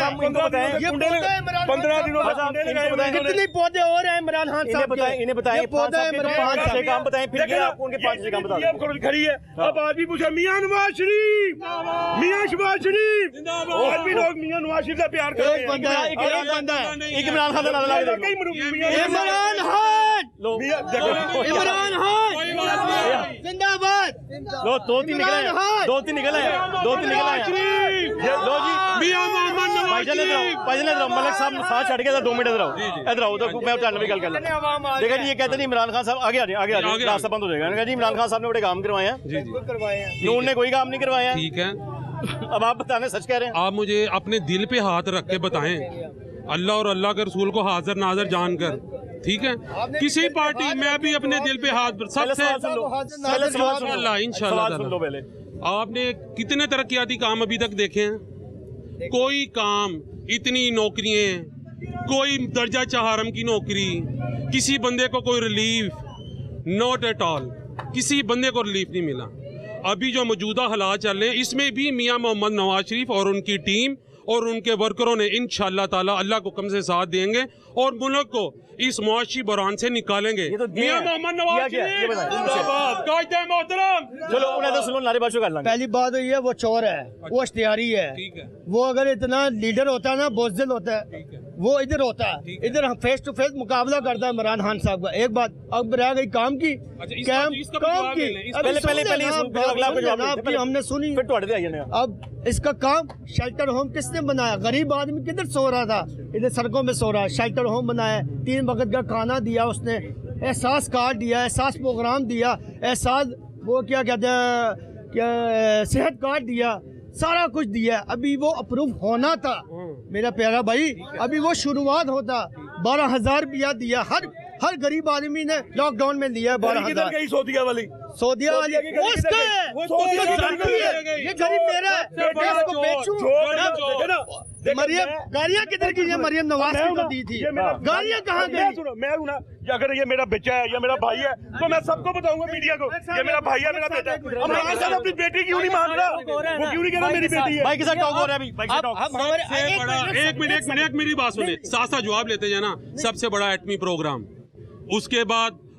ये पौधा है इमरान 15 दिनों में कुंडे लगाए हुए। कितने पौधे और हैं इमरान खान साहब के? इन्हें बताएं ये पौधा है इमरान खान साहब के। काम बताएं, फिर आपको उनके 5 काम बता ये खड़ी है। अब आज भी पूछा मियां नवाज शरीफ, मियां शहबाज शरीफ, आज भी लोग मियां नवाज शरीफ से प्यार करते हैं। एक बंदा है, एक बंदा है, एक इमरान खान का नारा लगा दे। इमरान खान, इमरान खान जिंदाबाद। लो 2-3 निकले हैं, 2-3 निकले हैं, 2-3 निकले हैं। लो जी मियां मोहम्मद नवाज भाईजान इधर आओ, मलिक साहब साथ छड़ के 2 मिनट इधर आओ, इधर आओ, तो मैं चैनल पे गल कर लेता। देखा जी, ये कहते हैं इमरान खान साहब आगे आ जाए, रास्ता बंद हो जाएगा। मैंने कहा जी इमरान खान साहब ने बड़े काम करवाए हैं, नून ने कोई काम नहीं करवाया है। ठीक है, अब आप बताने सच कह रहे हैं। आप मुझे अपने दिल पे हाथ रख के बताएं, अल्लाह और अल्लाह के रसूल को हाजिर नाजर जानकर, ठीक है? किसी पार्टी में भी अपने दिल पे हाथ सबसे अल्लाह इंशाल्लाह। आपने कितने तरक्याती काम अभी तक देखे हैं? कोई काम, इतनी नौकरियां, कोई दर्जा चहारम की नौकरी, किसी बंदे को कोई रिलीफ, नॉट एट ऑल, किसी बंदे को रिलीफ नहीं मिला। अभी जो मौजूदा हालात चल रहे हैं, इसमें भी मियां मोहम्मद नवाज शरीफ और उनकी टीम और उनके वर्करों ने इंशाअल्लाह ताला अल्लाह को कम से साथ देंगे और मुल्क को इस मुआशी बहरान से निकालेंगे। मियां मोहम्मद नवाज शरीफ जिंदाबाद, कायदे मोहतरम। चलो उन्हें तो सुनो, नारेबाजी कर लेंगे। पहली बात तो ये वो चोर है, वो इश्तिहारी है। वो अगर इतना लीडर होता है ना, बुज़दिल होता है, वो इधर होता है, इधर हम फेस टू फेस मुकाबला करता है इमरान खान साहब का। एक बात अब रह गई काम की, काम की हमने सुनी, अब इसका काम शेल्टर होम किसने बनाया? गरीब आदमी किधर सो रहा था, इधर सड़कों में सो रहा है। शेल्टर होम बनाया, 3 वक्त का खाना दिया उसने, एहसास कार्ड दिया, एहसास प्रोग्राम दिया, एहसास वो क्या कहते हैं, क्या सेहत कार्ड दिया, सारा कुछ दिया। अभी वो अप्रूव होना था मेरा प्यारा भाई, अभी वो शुरुआत होता। 12,000 रुपया दिया, हर गरीब आदमी ने लॉकडाउन में लिया 12,000। सऊदिया वाली उसका ये गरीब मेरा है, मैं इसको बेचूं। मरियम गालियाँ किधर की? ये मरियम नवाज को दी थी, गालियाँ कहाँ गई? मैं हूं ना, अगर ये मेरा बच्चा है या मेरा भाई है तो मैं सबको बताऊंगा मीडिया को, ये मेरा भाई है, मेरा बेटा है। इमरान खान अपनी बेटी क्यों नहीं मान रहा? वो क्यों नहीं कह रहा मेरी बेटी है? भाई के साथ टॉक हो रहा है अभी, भाई के साथ टॉक। एक मिनट मेरी बात सुने, साथ जवाब लेते जाए ना। सबसे बड़ा एटमी प्रोग्राम,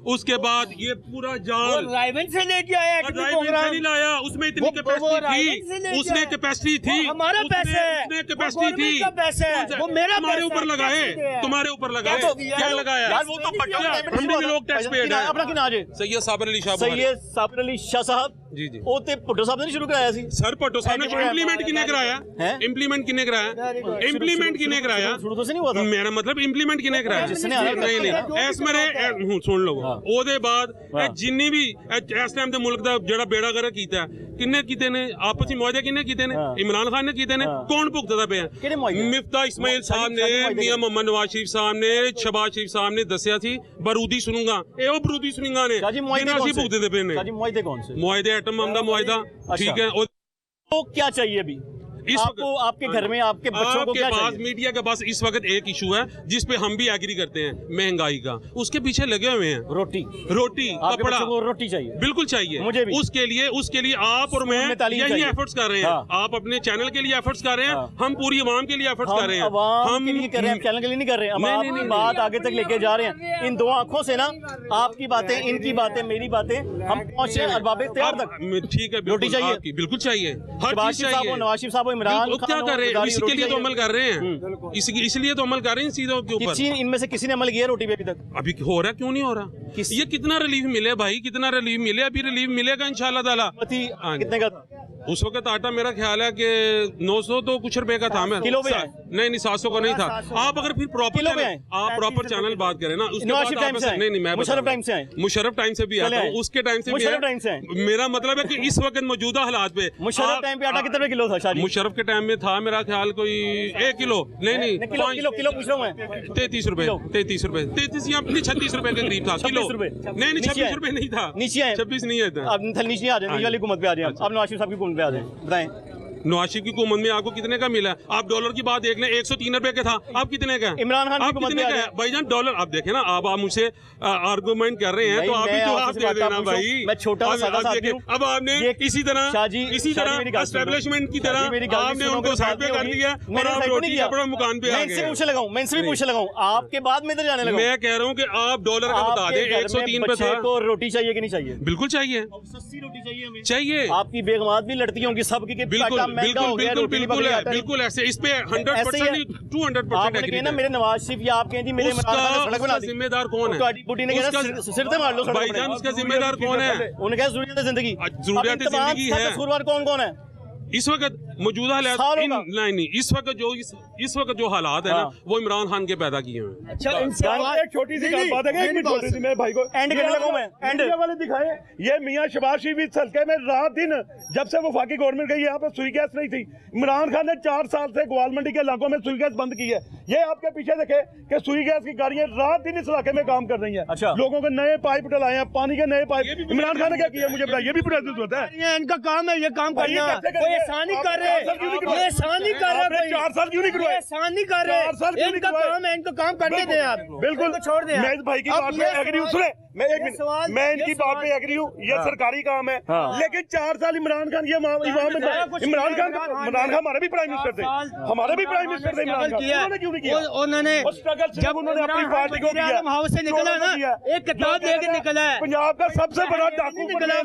उसके बाद ये पूरा जाल रायवन से लेके आया, नहीं लाया, उसमें इतनी कैपेसिटी थी, उसने कैपेसिटी थी, हमारा पैसा है, उसने कैपेसिटी थी, वो मेरा तुम्हारे ऊपर लगाए, तुम्हारे ऊपर लगाए, क्या लगाया? हम भी लोग टैक्स पेड हैं। अपना की नाज है सैयद साबिर अली शाह, सैयद साबिर अली शाह साहब जी जी। ਉਹ ਤੇ ਭੁੱਟੋ ਸਾਹਿਬ ਨੇ ਸ਼ੁਰੂ ਕਰਾਇਆ ਸੀ। सर भुट्टो साहब ने इंप्लीमेंट किने कराया? इंप्लीमेंट किने कराया? इंप्लीमेंट किने कराया? शुरू तो से नहीं हुआ था, मेरा मतलब इंप्लीमेंट किने कराया? जिसने नहीं इस मेरे सुन लो। ਉਹਦੇ ਬਾਅਦ ਜਿੰਨੀ ਵੀ ਇਸ ਟਾਈਮ ਤੇ ਮੁਲਕ ਦਾ ਜਿਹੜਾ ਬੇੜਾ ਗਰਕ ਕੀਤਾ, ਕਿੰਨੇ ਕੀਤੇ ਨੇ? ਆਪਸੀ ਮੁਆਹਦੇ ਕਿੰਨੇ ਕੀਤੇ ਨੇ? ਇਮਰਾਨ ਖਾਨ ਨੇ ਕੀਤੇ ਨੇ। ਕੌਣ ਭੁਗਤਦਾ ਪਿਆ? ਮਿਫਤਾ ਇਸਮਾइल ਸਾਹਿਬ ਨੇ, ਮੀਆਂ ਮੁਹੰਮਦ ਨਵਾਜ਼ ਸ਼ਰੀਫ ਸਾਹਿਬ ਨੇ, ਸ਼ਹਬਾਜ਼ ਸ਼ਰੀਫ ਸਾਹਿਬ ਨੇ ਦੱਸਿਆ ਸੀ ਬਰੂਦੀ ਸੁਣੂਗਾ, ਇਹ ਉਹ ਬਰੂਦੀ ਸੁਣੂਗਾ ਨੇ ਜਿਹਨਾਂ ਅਸੀਂ ਭੁਗਤਦੇ ਪਏ ਨੇ। मुआहदे कौन से? मुआहदे एटम बम का मुआहदा, ठीक है। तो क्या चाहिए अभी आपको, आपके घर में आपके बच्चों को क्या चाहिए? मीडिया के पास इस वक्त एक इशू है जिस पे हम भी एग्री करते हैं, महंगाई का। उसके पीछे लगे हुए हैं, रोटी कपड़ा, रोटी चाहिए, बिल्कुल चाहिए मुझे भी। उसके लिए आप और मैं यही एफर्ट्स कर रहे हैं। आप अपने चैनल के लिए एफर्ट्स कर रहे हैं, हम पूरी आवाम के लिए एफर्ट्स कर रहे हैं। हम कर रहे हैं, चैनल के लिए नहीं कर रहे हैं। हम आपकी बात आगे तक लेके जा रहे हैं। इन 2 आंखों से ना, आपकी बातें, इनकी बातें, मेरी बातें, हम पहुंचे अरबाब इख्तियार तक। ठीक है, रोटी चाहिए, बिल्कुल चाहिए, हर चीज चाहिए। नवाज शरीफ साहब, इमरान खान, इसी के लिए तो अमल कर रहे हैं, इसलिए तो अमल कर रहे हैं चीजों के ऊपर। इनमें से किसी ने अमल किया रोटी पे अभी तक? अभी हो रहा है, क्यों नहीं हो रहा? ये कितना रिलीफ मिले भाई, कितना रिलीफ मिले? अभी रिलीफ मिलेगा इंशाल्लाह ताला। कितने का उस वक्त आटा मेरा ख्याल है कि 900 तो कुछ रुपए का था। मैं किलो पे नहीं 700 का नहीं था। आप अगर फिर प्रॉपर चैनल बात करें ना, नहीं मैं मुशर्रफ टाइम से आए, मुशर्रफ टाइम से भी आता हूँ, उसके टाइम से भी। मेरा मतलब है कि इस वक्त मौजूदा हालात पे मुशर्रफ टाइम पे आटा कितने किलो था? शायद मुशर्रफ के टाइम में था मेरा ख्याल कोई 1 किलो, नहीं किलो पूछ रहा हूँ मैं। 33 रुपए 33 या 36 रुपए के करीब था किलो। नहीं 26 रुपए नहीं था, नीचे 26 नहीं है। अब नीचे आ जाए, नीचे वाली हुकूमत पे आ जाए। अब नवाज शरीफ साहब की हुकूमत पे आ जाए, बताएं नवाज शरीफ की हुकूमत में आपको कितने का मिला? आप डॉलर की बात देख लें, 103 रुपए का था, आप कितने का? इमरान खान आप कितने का है भाईजान डॉलर? आप देखें ना, आप मुझसे आर्गूमेंट कर रहे हैं तो आप भी जवाब दे देना भाई। मैं छोटा सा सादा हूं। अब आपने इसी तरह एस्टेब्लिशमेंट की तरह आपने उनको साइड पे कर दिया और आप रोटी अपना मुकान पे आ गए। मैं पूछने लगाऊं, मैं इनसे भी पूछने लगाऊं, आपके बाद में इधर जाने लगा। मैं कह रहा हूं कि आप डॉलर का बता दें, 103 पे था। को रोटी चाहिए कि नहीं चाहिए? बिल्कुल चाहिए, सस्ती रोटी चाहिए हमें। चाहिए। आपकी बेगमात भी लड़ती होंगी सबकी के बिल्कुल बिल्कुल ऐसे इस पे 100% 200% ना मेरे नवाज शरीफ या आप कहें मेरे सड़क बना दी, जिम्मेदार कौन है? बुढ़ी ने कहा सिर से मार लो भाईजान, उसका जिम्मेदार कौन है? उन्होंने कहा ज़रूरियत ज़िंदगी, ज़रूरियत ज़िंदगी है। कसूरवार कौन कौन है इस वक्त मौजूदा हालात? नहीं, इस वक्त जो हालात है ना, वो इमरान खान के पैदा किए हैं। अच्छा, एक छोटी सी बात है, एक मिनट छोटी सी, मेरे भाई को एंड करने लगा मैं। एंड वाले दिखाए, ये मियां शहबाज शरीफ इस हल्के में रात दिन, जब से वफाकी गवर्नमेंट गई, यहाँ पे सुई गैस नहीं थी। इमरान खान ने 4 साल से ग्वाल मंडी के इलाकों में सुई गैस बंद की है। ये आपके पीछे देखे कि सुई गैस की गाड़ियां रात दिन इस इलाके में काम कर रही है। अच्छा, लोगों को नए पाइप डलाए हैं, पानी के नए पाइप। इमरान खान ने क्या किया मुझे बताइए? ये भी प्रोसेस होता है, इनका काम है, ये काम करना। कोई एहसान नहीं कर रहे, ये एहसान नहीं कर रहे। 4 साल क्यों नहीं करवाए? एहसान नहीं कर रहे, 4 साल इनका काम है, इनको काम करने दें आप। बिल्कुल छोड़ दें। मैं इस भाई की बात में एग्री हूँ। सुने, मैं एक मिनट, मैं इनकी बात पे एग्री हूँ, ये सरकारी काम है। लेकिन 4 साल इमरान खान ये इमरान खान हमारे भी प्राइम मिनिस्टर थे, हमारे भी प्राइम मिनिस्टर थे। इमरान खान उन्होंने क्यों नहीं किया? उन्होंने जब उन्होंने अपनी पार्टी को किया, हाउस से निकला ना, एक किताब लेके निकला है, पंजाब का सबसे बड़ा डाकू निकला है।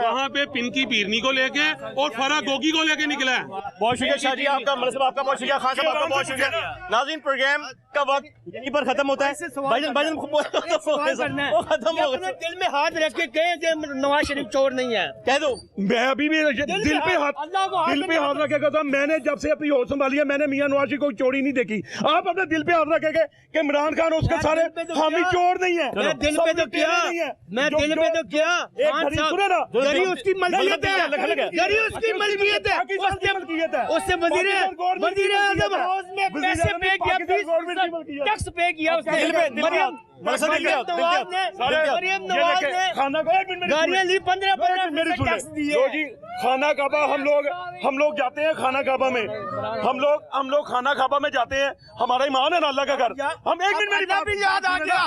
वहाँ पे पिनकी पीरनी को लेके और फरा गोगी को लेके निकला है। बहुत शुक्रिया शाह जी आपका, मतलब आपका बहुत शुक्रिया, खान साहब आपका बहुत शुक्रिया। नाज़रीन, प्रोग्राम का वक्त यहीं पर खत्म होता है। भाईजान वो खत्म हो गया। दिल में हाथ रख के कहें कि नवाज शरीफ चोर नहीं है, कह दो। मैं अभी भी दिल पे हाथ रखेगा था। मैंने जब से अपनी होश संभाली है, मैंने मियां नवाज शरीफ को चोरी नहीं देखी। आप अपने दिल पे हाथ रखेंगे कि इमरान खान उसके सारे हामी चोर नहीं है। मैं दिल पे तो किया, मैं दिल पे तो किया। गरी उसकी मलकियत है, गरी उसकी मलकियत है। उससे वजीर आज़म हाउस में पैसे पे किया, टैक्स पे किया उसने। मरियम नवाज ने गाड़ियाँ ली 15 टैक्स दिए। खाना काबा हम लोग जाते हैं, खाना काबा में हम लोग खाना काबा में जाते हैं। हमारा ईमान है ना अल्लाह का घर। हम एक मिनट मेरी बात याद आ गया,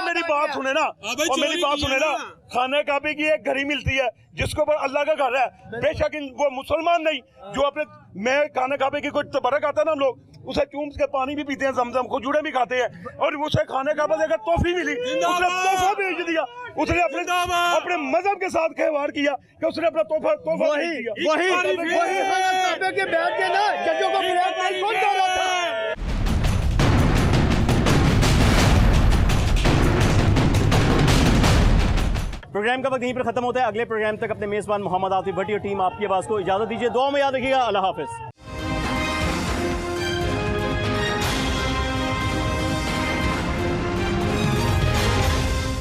मेरी बात सुने ना, और मेरी बात सुने ना। खाने काबे की एक घड़ी मिलती है जिसको अल्लाह का घर है। बेशक वो मुसलमान नहीं, जो अपने मैं खाने काबे की कोई तबरक आता है ना, हम लोग उसे चूम के पानी भी पीते हैं, जमजम खजूरें भी खाते हैं। और उसे खाने काबा से अगर तोहफी मिली, उसने तोहफा भेज दिया। उसने अपने मजहब के साथ खिलवाड़ किया कि उसने अपना तोहफा भेज दिया। वही के बैठ के ना जजों को ब्लैकमेल कौन कर रहा था? प्रोग्राम का वक्त यहीं पर खत्म होता है। अगले प्रोग्राम तक अपने मेजबान मोहम्मद आतिफ भट्टी और टीम आपकी आवाज़ को इजाज़त दीजिए। दुआ में याद रखिएगा। अल्लाह हाफिज़।